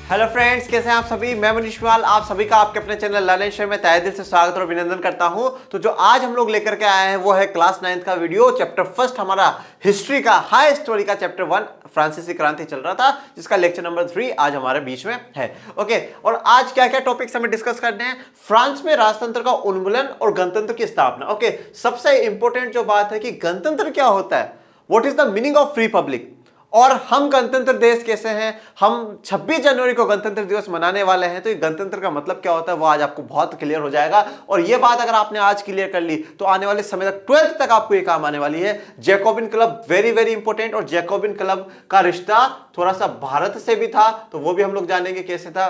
Hello friends, कैसे हैं आप सभी। मैं मनीष माल आप सभी का आपके अपने चैनल लर्न एंड शेयर में तहे दिल से स्वागत और अभिनंदन करता हूं। तो जो आज हम लोग लेकर के आए हैं वो है क्लास 9th का वीडियो। चैप्टर फर्स्ट हमारा हिस्ट्री का हाई स्टोरी का चैप्टर 1 फ्रांसीसी क्रांति चल रहा था, जिसका लेक्चर नंबर 3 आज हमारे बीच में है। ओके, और आज क्या क्या टॉपिक्स हमें डिस्कस करने हैं। फ्रांस में राजतंत्र का उन्मूलन और गणतंत्र की स्थापना। ओके, सबसे इंपॉर्टेंट जो बात है कि गणतंत्र क्या होता है, what is the meaning of free public, और हम गणतंत्र देश कैसे हैं। हम 26 जनवरी को गणतंत्र दिवस मनाने वाले हैं, तो ये गणतंत्र का मतलब क्या होता है वो आज आपको बहुत क्लियर हो जाएगा। और ये बात अगर आपने आज क्लियर कर ली तो आने वाले समय तक 12th तक आपको ये काम आने वाली है। Jacobin club very very important, और जैकोबिन क्लब का रिश्ता थोड़ा सा भारत से भी था, तो वो भी हम लोग जानेंगे कैसे था।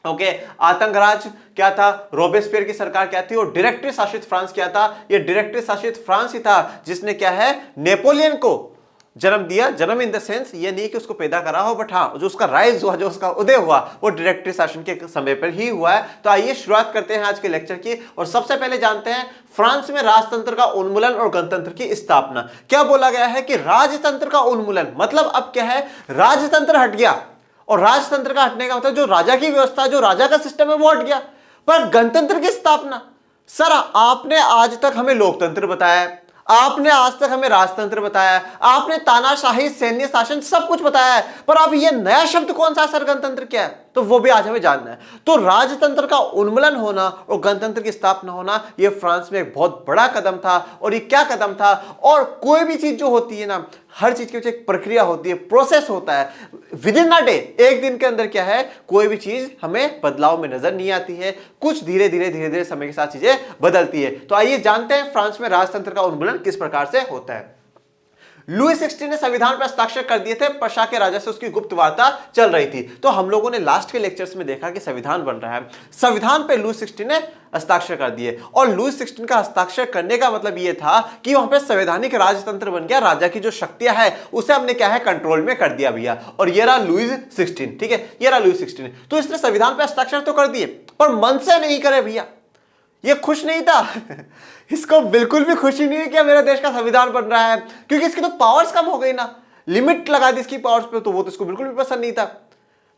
ओके, आतंकराज क्या था, रोबेस्पियर की सरकार क्या थी, और डायरेक्टरी शासित फ्रांस क्या था। ये डायरेक्टरी शासित फ्रांस ही था जिसने क्या है नेपोलियन को जन्म दिया। जन्म इन द सेंस ये नहीं कि उसको पैदा करा हो, बट हाँ जो उसका राइज हुआ, जो उसका उदय हुआ वो डायरेक्टरी शासन के समय पर ही हुआ है। तो आइए शुरुआत करते हैं आज के लेक्चर की, और सबसे पहले जानते हैं फ्रांस में राजतंत्र का उन्मूलन और गणतंत्र की स्थापना। क्या बोला गया है कि राजतंत्र का उन्मूलन मतलब अब क्या है, राजतंत्र हट गया, और राजतंत्र का हटने का मतलब जो राजा की व्यवस्था, जो राजा का सिस्टम है वो हट गया। पर गणतंत्र की स्थापना, सर आपने आज तक हमें लोकतंत्र बताया, आपने आज तक हमें राजतंत्र बताया, आपने तानाशाही सैन्य शासन सब कुछ बताया है, पर अब ये नया शब्द कौन सा, सर गणतंत्र क्या है, तो वो भी आज हमें जानना है। तो राजतंत्र का उन्मूलन होना और गणतंत्र की स्थापना होना ये फ्रांस में एक बहुत बड़ा कदम था। और ये क्या कदम था, और कोई भी चीज जो होती है ना, हर चीज के पीछे एक प्रक्रिया होती है, प्रोसेस होता है। विद इन अ डे, एक दिन के अंदर क्या है, कोई भी चीज हमें बदलाव में नजर नहीं आती है, कुछ धीरे धीरे समय के साथ चीजें बदलती है। तो आइए जानते हैं फ्रांस में राजतंत्र का उन्मूलन किस प्रकार से होता है। लुई 16 ने संविधान पर हस्ताक्षर कर दिए थे, प्रशा के राजा से उसकी गुप्त वार्ता चल रही थी। तो हम लोगों ने लास्ट के लेक्चर्स में देखा कि संविधान बन रहा है, संविधान पे लुई 16 ने हस्ताक्षर कर दिए, और लुई 16 का हस्ताक्षर करने का मतलब यह था कि वहां पे संवैधानिक राजतंत्र बन गया। राजा की जो शक्तियां है उसे हमने क्या है कंट्रोल में कर दिया भैया, और ये रहा लुई 16। ठीक है, ये रहा लुई 16। तो इसने संविधान पे हस्ताक्षर तो कर दिए, पर मन से नहीं करे भैया, ये खुश नहीं था इसको बिल्कुल भी खुशी नहीं है कि मेरे देश का संविधान बन रहा है, क्योंकि इसकी तो पावर्स कम हो गई ना, लिमिट लगा दी इसकी पावर्स पे, तो वो तो इसको बिल्कुल भी पसंद नहीं था।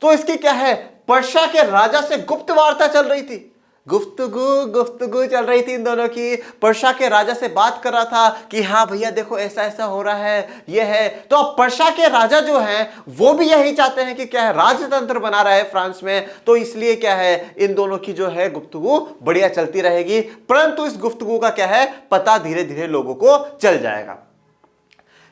तो इसकी क्या है, पर्शिया के राजा से गुप्त वार्ता चल रही थी, गुफ्तगू चल रही थी इन दोनों की। पर्शिया के राजा से बात कर रहा था कि हाँ भैया देखो ऐसा ऐसा हो रहा है, ये है। तो अब पर्शिया के राजा जो हैं वो भी यही चाहते हैं कि क्या है, राजतंत्र बना रहा है फ्रांस में, तो इसलिए क्या है इन दोनों की जो है गुफ्तगू बढ़िया चलती रहेगी। परंतु इस गुफ्तगू का क्या है पता धीरे धीरे लोगों को चल जाएगा।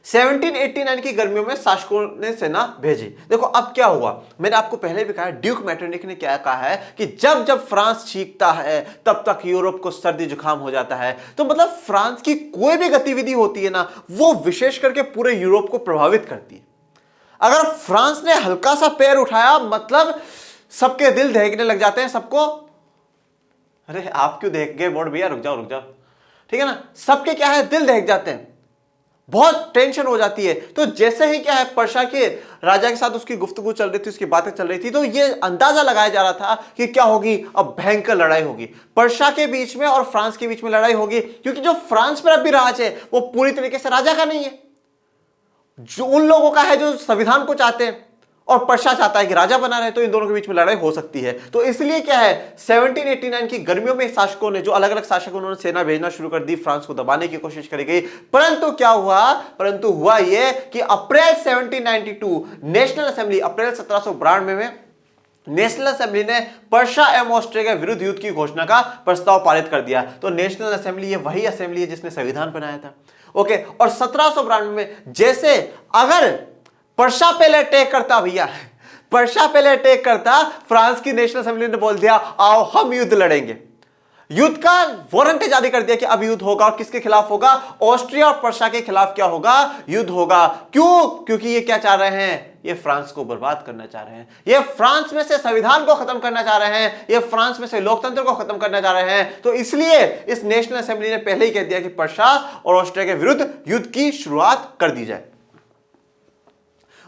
1789 की गर्मियों में शासकों ने सेना भेजी। देखो अब क्या हुआ, मैंने आपको पहले भी कहा, ड्यूक मेटरनिक ने क्या कहा है कि जब जब फ्रांस चीखता है तब तक यूरोप को सर्दी जुकाम हो जाता है। तो मतलब फ्रांस की कोई भी गतिविधि होती है ना, वो विशेष करके पूरे यूरोप को प्रभावित करती है। अगर फ्रांस ने हल्का सा पैर उठाया मतलब सबके दिल दहकने लग जाते हैं सबको। अरे आप क्यों देख गए बोर्ड भैया, रुक जाओ, ठीक है ना, सबके क्या है दिल दहक जाते हैं, बहुत टेंशन हो जाती है। तो जैसे ही क्या है पर्शिया के राजा के साथ उसकी गुफ्तगू चल रही थी, उसकी बातें चल रही थी, तो ये अंदाजा लगाया जा रहा था कि क्या होगी, अब भयंकर लड़ाई होगी पर्शिया के बीच में और फ्रांस के बीच में लड़ाई होगी। क्योंकि जो फ्रांस पर अभी राज है वो पूरी तरीके से राजा का नहीं है, जो उन लोगों का है जो संविधान को चाहते हैं, और पर्शिया चाहता है कि राजा बना रहे। तो इन दोनों के बीच में लड़ाई हो सकती है। तो इसलिए क्या है 1789 की गर्मियों में शासकों ने, जो अलग अलग शासक, उन्होंने सेना भेजना शुरू कर दी, फ्रांस को दबाने की कोशिश करी गई। परंतु क्या हुआ, परंतु हुआ यह कि अप्रैल 1792 नेशनल असेंबली, अप्रैल 1792 में नेशनल असेंबली ने पर्शिया एवं ऑस्ट्रिया के विरुद्ध युद्ध की घोषणा का प्रस्ताव पारित कर दिया। तो नेशनल असेंबली ये वही असेंबली है जिसने संविधान बनाया था। ओके, और 1792 में जैसे अगर पर्शिया पहले अटैक करता भैया, पर्शिया पहले अटैक करता, फ्रांस की नेशनल असेंबली ने बोल दिया आओ हम युद्ध लड़ेंगे, युद्ध का वारंट जारी कर दिया कि अब युद्ध होगा, और किसके खिलाफ होगा, ऑस्ट्रिया और पर्शिया के खिलाफ क्या होगा, युद्ध होगा। क्यों, क्योंकि ये क्या चाह रहे हैं, ये फ्रांस को बर्बाद करना चाह रहे हैं, ये फ्रांस में से संविधान को खत्म करना चाह रहे हैं, ये फ्रांस में से लोकतंत्र को खत्म करना चाह रहे हैं। तो इसलिए इस नेशनल असेंबली ने पहले ही कह दिया कि पर्शिया और ऑस्ट्रिया के विरुद्ध युद्ध की शुरुआत कर दी जाए।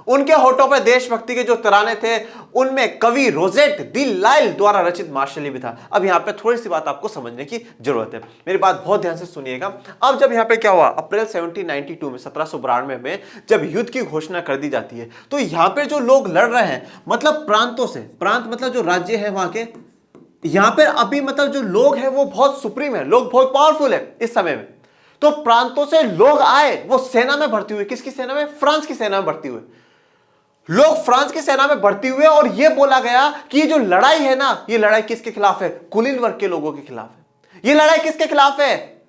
उनके होठों पर देशभक्ति के जो तराने थे उनमें कवि रोजेट दी लाइल द्वारा रचित मार्शली भी था। अब यहां पे थोड़ी सी बात आपको समझने की जरूरत है, मेरी बात बहुत ध्यान से सुनिएगा। अब जब यहां पे क्या हुआ, अप्रैल 1792 में 1792 में जब युद्ध की घोषणा कर दी जाती है, तो यहां पे जो लोग लड़ रहे हैं, मतलब प्रांतों से, प्रांत मतलब जो राज्य है वहां के, यहां पर अभी मतलब जो लोग हैं वो बहुत सुप्रीम है, लोग बहुत पावरफुल है इस समय में। तो प्रांतों से लोग आए, वो सेना में भर्ती हुए, किसकी सेना में? फ्रांस की सेना में भर्ती हुए। लोग फ्रांस की सेना में भर्ती हुए और यह बोला गया कि ये जो लड़ाई है ना, ये लड़ाई किसके खिलाफ है? कुलीन वर्ग के लोगों के खिलाफ है। ये लड़ाई किसके खिलाफ है?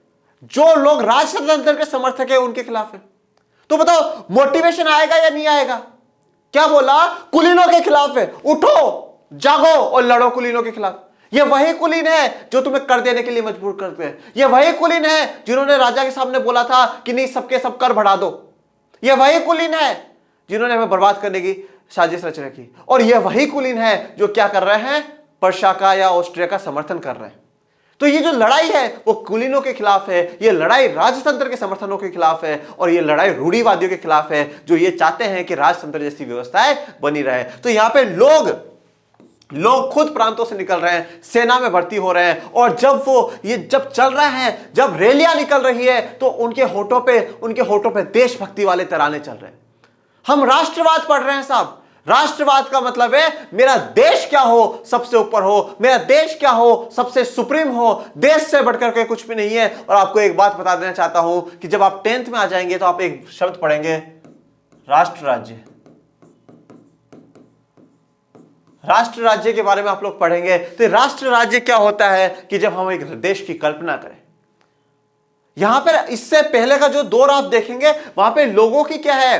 जो लोग राजतंत्र के समर्थक है उनके खिलाफ है। तो बताओ मोटिवेशन आएगा या नहीं आएगा? क्या बोला? कुलीनों के खिलाफ है, उठो जागो और लड़ो कुलीनों के खिलाफ। ये वही कुलीन है जो तुम्हें कर देने के लिए मजबूर करते हैं। ये वही कुलीन है जिन्होंने राजा के सामने बोला था कि नहीं सबके सब कर बढ़ा दो। ये वही कुलीन है जिन्होंने हमें बर्बाद करने की साजिश रच रखी। और ये वही कुलीन है जो क्या कर रहे हैं? पर्शिया का या ऑस्ट्रिया का समर्थन कर रहे हैं। तो ये जो लड़ाई है वो कुलीनों के खिलाफ है, ये लड़ाई राजतंत्र के समर्थनों के खिलाफ है, और ये लड़ाई रूढ़िवादियों के खिलाफ है जो ये चाहते हैं कि राजतंत्र जैसी व्यवस्थाएं बनी रहे। तो यहां पे लोग खुद प्रांतों से निकल रहे हैं, सेना में भर्ती हो रहे हैं, और जब वो ये जब चल रहे हैं, जब रैलियां निकल रही है, तो उनके होठों पे देशभक्ति वाले तराने चल रहे हैं। हम राष्ट्रवाद पढ़ रहे हैं साहब। राष्ट्रवाद का मतलब है मेरा देश क्या हो सबसे ऊपर हो, मेरा देश क्या हो सबसे सुप्रीम हो, देश से बढ़कर के कुछ भी नहीं है। और आपको एक बात बता देना चाहता हूं कि जब आप 10th में आ जाएंगे तो आप एक शब्द पढ़ेंगे, राष्ट्र राज्य। राष्ट्र राज्य के बारे में आप लोग पढ़ेंगे। तो राष्ट्र राज्य क्या होता है कि जब हम एक देश की कल्पना करें। यहां पर इससे पहले का जो दौर आप देखेंगे वहां पे लोगों की क्या है?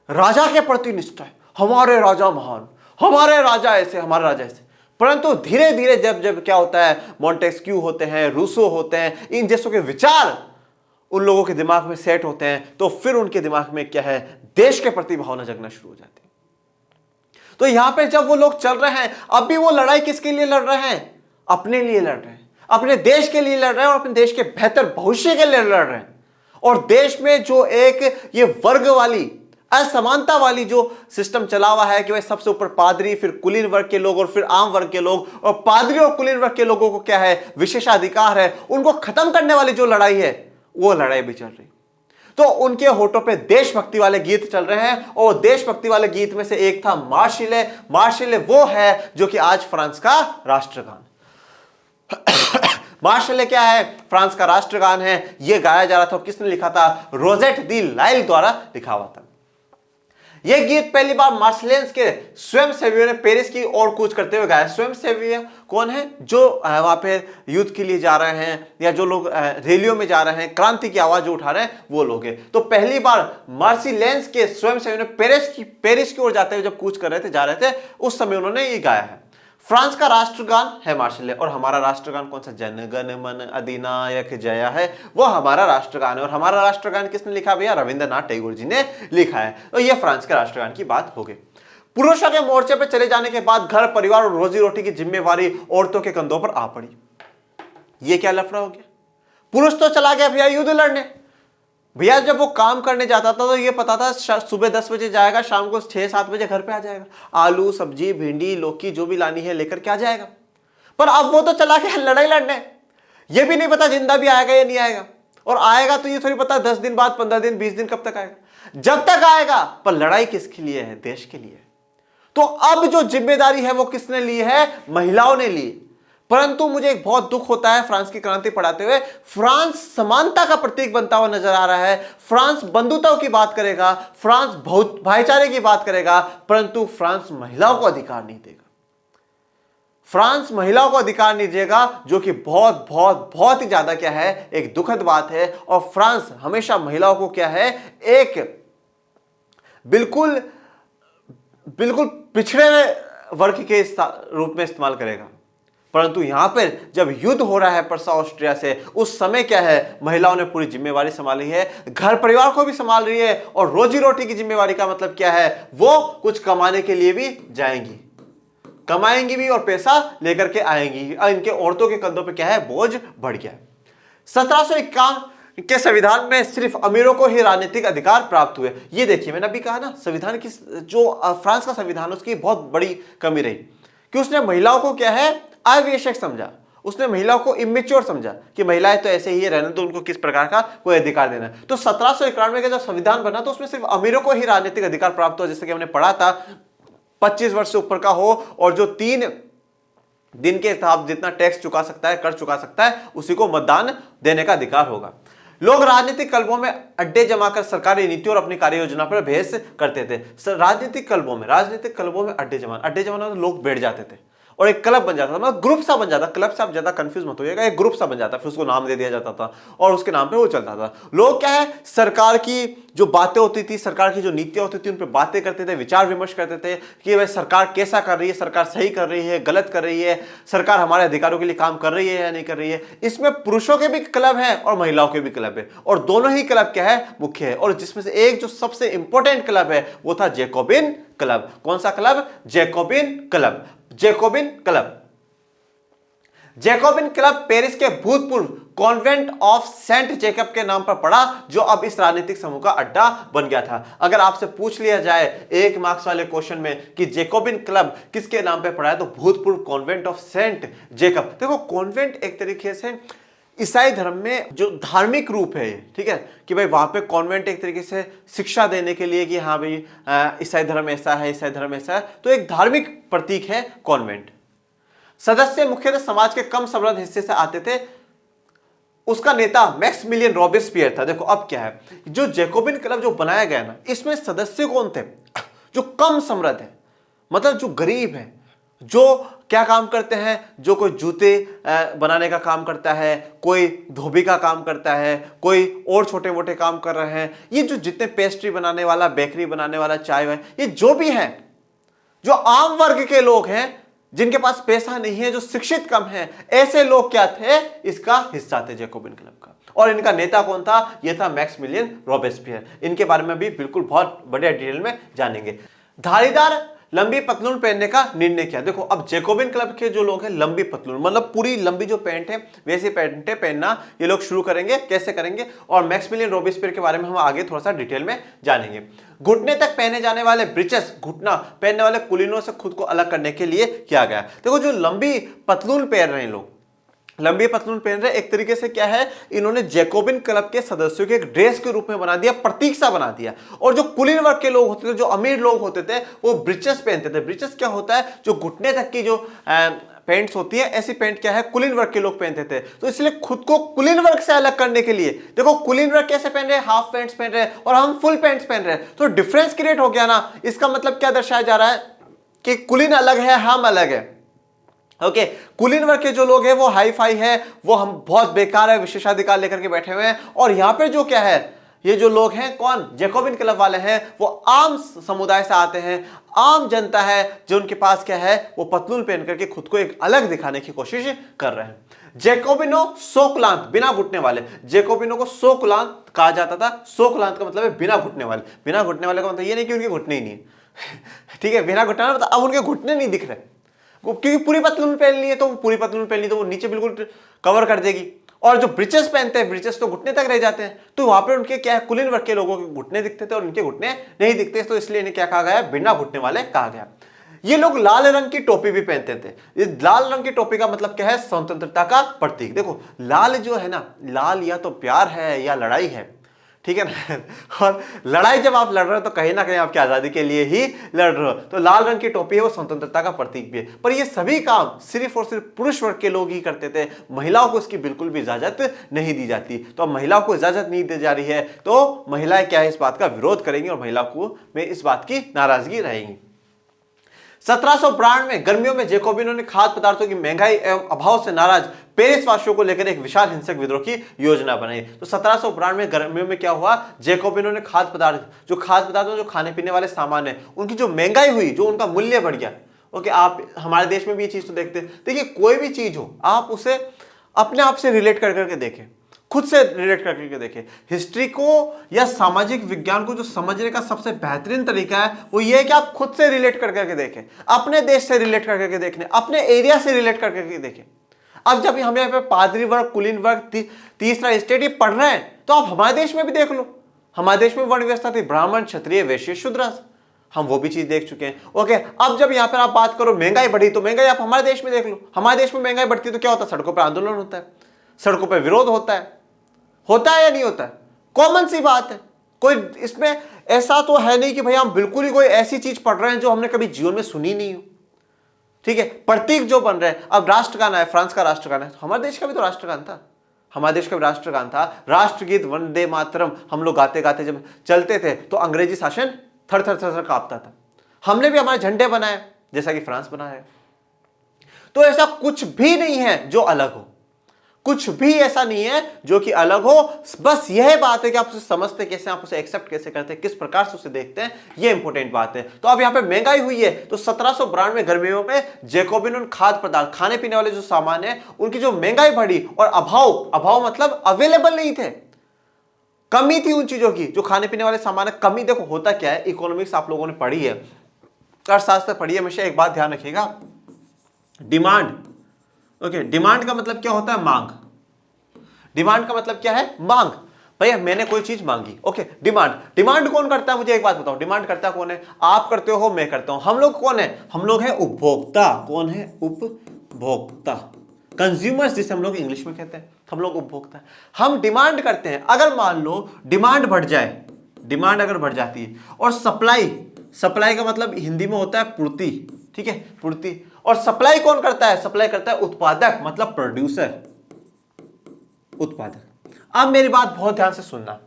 राजा के प्रति निष्ठा है, हमारे राजा महान, हमारे राजा ऐसे, हमारे राजा ऐसे। परंतु धीरे धीरे जब क्या होता है, मॉन्टेस्क्यू होते हैं, रूसो होते हैं, इन जैसों के विचार उन लोगों के दिमाग में सेट होते हैं, तो फिर उनके दिमाग में क्या है? देश के प्रति भावना जगना शुरू हो जाती है। तो यहां पे जब वो लोग चल रहे हैं, अभी वो लड़ाई किसके लिए लड़ रहे हैं? अपने लिए लड़ रहे हैं, अपने देश के लिए लड़ रहे हैं, और अपने देश के बेहतर भविष्य के लिए लड़ रहे हैं। और देश में जो एक ये वर्ग वाली, असमानता वाली जो सिस्टम चला हुआ है कि भाई सबसे ऊपर पादरी, फिर कुलीन वर्ग के लोग, और फिर आम वर्ग के लोग, और पादरी और कुलीन वर्ग के लोगों को क्या है? विशेषाधिकार है, उनको खत्म करने वाली जो लड़ाई है वो लड़ाई भी चल रही। तो उनके होठों पे देशभक्ति वाले गीत चल रहे हैं, और देशभक्ति वाले गीत में से एक था मार्शले। मार्शले वो है जो कि आज फ्रांस का राष्ट्रगान। मार्शले क्या है? फ्रांस का राष्ट्रगान है। यह गाया जा रहा था, किसने लिखा था? रोजेट दी लाइल द्वारा लिखा हुआ था। यह गीत पहली बार मार्शलेंस के स्वयंसेवियों ने पेरिस की ओर कूच करते हुए गाया। स्वयंसेवी कौन है? जो वहां पे युद्ध के लिए जा रहे हैं, या जो लोग रैलियों में जा रहे हैं, क्रांति की आवाज जो उठा रहे हैं, वो लोग हैं। तो पहली बार मार्शलेंस के स्वयंसेवियों ने पेरिस की ओर जाते हुए जब कूच कर रहे थे, जा रहे थे, उस समय उन्होंने ये गाया है। फ्रांस का राष्ट्रगान है मार्शले, और हमारा राष्ट्रगान कौन सा? जन गण मन अधिनायक जय है, वो हमारा राष्ट्रगान है। और हमारा राष्ट्रगान किसने लिखा भैया? रविंद्रनाथ टैगोर जी ने लिखा है। तो ये फ्रांस के राष्ट्रगान की बात हो गई। पुरुषों के मोर्चे पर चले जाने के बाद घर परिवार और रोजी रोटी की जिम्मेवारी औरतों के कंधों पर आ पड़ी। ये क्या लफड़ा हो गया? पुरुष तो चला गया भैया युद्ध लड़ने। भैया जब वो काम करने जाता था तो ये पता था सुबह 10 बजे जाएगा, शाम को 6-7 बजे घर पे आ जाएगा, आलू सब्जी भिंडी लौकी जो भी लानी है लेकर के आ जाएगा। पर अब वो तो चला गया लड़ाई लड़ने, ये भी नहीं पता जिंदा भी आएगा या नहीं आएगा, और आएगा तो ये थोड़ी पता 10 दिन बाद, 15 दिन, 20 दिन कब तक आएगा। जब तक आएगा, पर लड़ाई किसके लिए है? देश के लिए। तो अब जो जिम्मेदारी है वो किसने ली है? महिलाओं ने ली। परंतु मुझे एक बहुत दुख होता है फ्रांस की क्रांति पढ़ाते हुए, फ्रांस समानता का प्रतीक बनता हुआ नजर आ रहा है। फ्रांस बंधुता की बात करेगा, फ्रांस भाईचारे की बात करेगा, परंतु फ्रांस महिलाओं को अधिकार नहीं देगा। फ्रांस महिलाओं को अधिकार नहीं देगा, जो कि बहुत बहुत बहुत ही ज्यादा क्या है? एक दुखद बात है। और फ्रांस हमेशा महिलाओं को क्या है? एक बिल्कुल पिछड़े वर्ग के रूप में इस्तेमाल करेगा। परंतु यहां पर जब युद्ध हो रहा है पर्सा ऑस्ट्रिया से, उस समय क्या है? महिलाओं ने पूरी जिम्मेवारी संभाली है, घर परिवार को भी संभाल रही है, और रोजी रोटी की जिम्मेवारी का मतलब क्या है? वो कुछ कमाने के लिए भी जाएंगी, कमाएंगी भी और पैसा लेकर के आएंगी। इनके औरतों के कंधों पे क्या है? बोझ बढ़ गया। 1751 के संविधान में सिर्फ अमीरों को ही राजनीतिक अधिकार प्राप्त हुए। ये देखिए, मैंने अभी कहा ना, संविधान की जो फ्रांस का संविधान उसकी बहुत बड़ी कमी रही कि उसने महिलाओं को क्या है, आवश्यक समझा, उसने महिलाओं को इमेच्योर समझा कि महिलाएं तो ऐसे ही है, रहने तो उनको किस प्रकार का कोई अधिकार देना है। तो 1791 का जब संविधान बना तो उसमें सिर्फ अमीरों को ही राजनीतिक अधिकार प्राप्त हुआ, जैसे कि हमने पढ़ा था, 25 वर्ष से ऊपर का हो और जो 3 दिन के हिसाब जितना टैक्स चुका सकता है, कर चुका सकता है, उसी को मतदान देने का अधिकार होगा। लोग राजनीतिक क्लबों में अड्डे जमाकर सरकारी नीति और अपनी कार्य योजना पर बहस करते थे। राजनीतिक क्लबों में अड्डे जमाना तो लोग बैठ जाते थे और एक क्लब बन जाता था, मतलब ग्रुप सा बन जाता। क्लब से आप ज्यादा कंफ्यूज मत होइएगा, एक ग्रुप सा बन जाता, फिर उसको नाम दे दिया जाता था और उसके नाम पे वो चलता था। लोग क्या है, सरकार की जो बातें होती थी, सरकार की जो नीतियां होती थी, उन पे बातें करते थे, विचार विमर्श करते थे कि भाई सरकार कैसा कर रही है, सरकार सही कर रही है, गलत कर रही है, सरकार हमारे अधिकारों के लिए काम कर रही है या नहीं कर रही है। इसमें पुरुषों के भी क्लब है और महिलाओं के भी क्लब है, और दोनों ही क्लब क्या है, मुख्य है। और जिसमें से एक जो सबसे इंपॉर्टेंट क्लब है वो था जैकोबिन क्लब। कौन सा club? Jacobin club. Jacobin club Paris के भूतपूर्व कॉन्वेंट ऑफ सेंट जेकब के नाम पर पड़ा, जो अब इस राजनीतिक समूह का अड्डा बन गया था। अगर आपसे पूछ लिया जाए 1 मार्क्स वाले क्वेश्चन में कि जैकोबिन क्लब किसके नाम पर पड़ा है, तो भूतपूर्व कॉन्वेंट ऑफ सेंट जेकब। देखो, कॉन्वेंट एक तरीके से ईसाई धर्म में जो धार्मिक रूप है, ठीक है, कि भाई वहां पे कॉन्वेंट एक तरीके से शिक्षा देने के लिए कि हाँ भाई ईसाई धर्म ऐसा है, ईसाई धर्म ऐसा है, तो एक धार्मिक प्रतीक है कॉन्वेंट। सदस्य मुख्यतः समाज के कम समृद्ध हिस्से से आते थे। उसका नेता मैक्सिमिलियन रॉबेस्पियर था। देखो अब क्या है, जो जैकोबिन क्लब जो बनाया गया ना, इसमें सदस्य कौन थे? जो कम समृद्ध है, मतलब जो गरीब है, जो क्या काम करते हैं, जो कोई जूते बनाने का काम करता है, कोई धोबी का काम करता है, कोई और छोटे मोटे काम कर रहे हैं। ये जो जितने पेस्ट्री बनाने वाला, बेकरी बनाने वाला, चाय वाय, ये जो भी है, जो आम वर्ग के लोग हैं, जिनके पास पैसा नहीं है, जो शिक्षित कम है, ऐसे लोग क्या थे, इसका हिस्सा थे जैकोबिन क्लब का। और इनका नेता कौन था? यह था मैक्सिमिलियन रॉबेस्पियर। इनके बारे में भी बिल्कुल बहुत बढ़िया डिटेल में जानेंगे। धारीदार लंबी पतलून पहनने का निर्णय किया। देखो अब जैकोबिन क्लब के जो लोग हैं, लंबी पतलून मतलब पूरी लंबी जो पैंट है वैसी पैंटें पहनना ये लोग शुरू करेंगे। कैसे करेंगे? और मैक्सिमिलियन रॉबेस्पियर के बारे में हम आगे थोड़ा सा डिटेल में जानेंगे। घुटने तक पहने जाने वाले ब्रीचेस, घुटना पहनने वाले कुलीनों से खुद को अलग करने के लिए किया गया। देखो जो लंबी पतलून पहन रहे हैं लोग, लंबी पतलून पहन रहे, एक तरीके से क्या है, इन्होंने जैकोबिन क्लब के सदस्यों के एक ड्रेस के रूप में बना दिया, प्रतीक सा बना दिया। और जो कुलीन वर्ग के लोग होते थे, जो अमीर लोग होते थे, वो ब्रीचेस पहनते थे। ब्रीचेस क्या होता है? जो घुटने तक की जो पैंट्स होती है, ऐसी पैंट क्या है, कुलीन वर्ग के लोग पहनते थे। तो इसलिए खुद को कुलीन वर्ग से अलग करने के लिए, देखो कुलीन वर्ग कैसे पहन रहे हैं, हाफ पैंट्स पहन रहे हैं और हम फुल पैंट्स पहन रहे हैं, तो डिफरेंस क्रिएट हो गया ना। इसका मतलब क्या दर्शाया जा रहा है कि कुलीन अलग है, हम अलग है। ओके, कुलीन वर्ग के जो लोग हैं वो हाई फाई है, वो हम बहुत बेकार है, विशेषाधिकार लेकर के बैठे हुए हैं। और यहां पे जो क्या है, ये जो लोग हैं, कौन? जैकोबिन क्लब वाले हैं, वो आम समुदाय से आते हैं, आम जनता है, जो उनके पास क्या है, वो पतलून पहन करके खुद को एक अलग दिखाने की कोशिश कर रहे हैं। जैकोबिनो सोकलांत, बिना घुटने वाले। जैकोबिनो को सोकलांत कहा जाता था। सोकलांत का मतलब है बिना घुटने वाले। बिना घुटने वाले का मतलब ये नहीं कि उनके घुटने ही नहीं है ठीक है, बिना घुटने वाले मतलब अब उनके घुटने नहीं दिख रहे, क्योंकि पूरी पतलून पहन ली है, तो पूरी पतलून पहन ली तो वो नीचे बिल्कुल कवर कर देगी। और जो ब्रीचेस पहनते हैं, ब्रीचेस तो घुटने तक रह जाते हैं, तो वहां पे उनके क्या है, कुलीन वर्ग के लोगों के घुटने दिखते थे और उनके घुटने नहीं दिखते, तो इसलिए इन्हें क्या कहा गया? बिना घुटने वाले कहा गया। ये लोग लाल रंग की टोपी भी पहनते थे। इस लाल रंग की टोपी का मतलब क्या है? स्वतंत्रता का प्रतीक। देखो लाल जो है ना, लाल या तो प्यार है या लड़ाई है, ठीक है ना और लड़ाई जब आप लड़ रहे हो तो कहीं ना कहीं आपकी आजादी के लिए ही लड़ रहे हो। तो लाल रंग की टोपी है, वो स्वतंत्रता का प्रतीक भी है। पर ये सभी काम सिर्फ और सिर्फ पुरुष वर्ग के लोग ही करते थे, महिलाओं को इसकी बिल्कुल भी इजाजत नहीं दी जाती। तो अब महिलाओं को इजाजत नहीं दी जा रही है, तो महिलाएं क्या है, इस बात का विरोध करेंगी और महिलाओं को में इस बात की नाराजगी रहेगी। 1792 में गर्मियों में जैकोबिनों ने खाद्य पदार्थों की महंगाई एवं अभाव से नाराज पेरिस वासियों को लेकर एक विशाल हिंसक विद्रोह की योजना बनाई। तो 1792 में गर्मियों में क्या हुआ, जैकोबिनों ने खाद्य पदार्थ जो खाने पीने वाले सामान है, उनकी जो महंगाई हुई, जो उनका मूल्य बढ़ गया। ओके, आप हमारे देश में भी ये चीज तो देखते हैं। देखिए कोई भी चीज हो, आप उसे अपने आप से रिलेट कर करके देखें, खुद से रिलेट करके देखें। हिस्ट्री को या सामाजिक विज्ञान को जो समझने का सबसे बेहतरीन तरीका है वो ये है कि आप खुद से रिलेट करके देखें, अपने देश से रिलेट करके देखें, अपने एरिया से रिलेट करके देखें। अब जब हम यहाँ पे पादरी वर्ग, कुलीन वर्ग, तीसरा स्टेट ये पढ़ रहे हैं, तो आप हमारे देश में भी देख लो, हमारे देश में वर्ण व्यवस्था थी, ब्राह्मण, क्षत्रिय, वैश्य, शूद्र, हम वो भी चीज देख चुके हैं। ओके, अब जब यहाँ पर आप बात करो महंगाई बढ़ी, तो महंगाई आप हमारे देश में देख लो, हमारे देश में महंगाई बढ़ती है तो क्या होता है, सड़कों पर आंदोलन होता है, सड़कों पर विरोध होता है या नहीं होता है? कॉमन सी बात है, कोई इसमें ऐसा तो है नहीं कि भाई हम बिल्कुल ही कोई ऐसी चीज पढ़ रहे हैं जो हमने कभी जीवन में सुनी नहीं हो। ठीक है, प्रतीक जो बन रहे हैं, अब राष्ट्रगान है, फ्रांस का राष्ट्रगान है, हमारे देश का भी तो राष्ट्रगान था, हमारे देश का भी राष्ट्रगान था, राष्ट्रगीत वंदे मातरम हम लोग गाते गाते जब चलते थे तो अंग्रेजी शासन थर थर थर थर कांपता था। हमने भी हमारे झंडे बनाए जैसा कि फ्रांस बनाया। तो ऐसा कुछ भी नहीं है जो अलग हो, कुछ भी ऐसा नहीं है जो कि अलग हो, बस यह बात है कि आप उसे समझते कैसे, आप उसे एक्सेप्ट कैसे करते हैं, किस प्रकार से उसे देखते हैं, यह इंपॉर्टेंट बात है। तो अब यहां पे महंगाई हुई है, तो 1792 गर्मियों में जैकोबिन उन खाद्य पदार्थ, खाने पीने वाले जो सामान है उनकी जो महंगाई बढ़ी और अभाव मतलब अवेलेबल नहीं थे, कमी थी उन चीजों की, जो खाने पीने वाले सामान है, कमी। देखो होता क्या है, इकोनॉमिक्स आप लोगों ने पढ़ी है, अर्थशास्त्र पढ़ी है, हमेशा एक बात ध्यान रखिएगा, डिमांड। ओके, डिमांड का मतलब क्या होता है, मांग। डिमांड का मतलब क्या है, मांग। भैया मैंने कोई चीज मांगी, ओके, डिमांड कौन करता है, मुझे एक बात बताओ, डिमांड करता कौन है? आप करते हो, मैं करता हूं, हम लोग कौन है, हम लोग हैं उपभोक्ता। कौन है, उपभोक्ता, कंज्यूमर्स जिसे हम लोग इंग्लिश में कहते हैं, हम लोग उपभोक्ता। हम डिमांड करते हैं। अगर मान लो डिमांड बढ़ जाए, डिमांड अगर बढ़ जाती है, और सप्लाई का मतलब हिंदी में होता है पूर्ति, ठीक है, पूर्ति। और सप्लाई कौन करता है, सप्लाई करता है उत्पादक, मतलब प्रोड्यूसर, उत्पादक। अब मेरी बात बहुत ध्यान से सुनना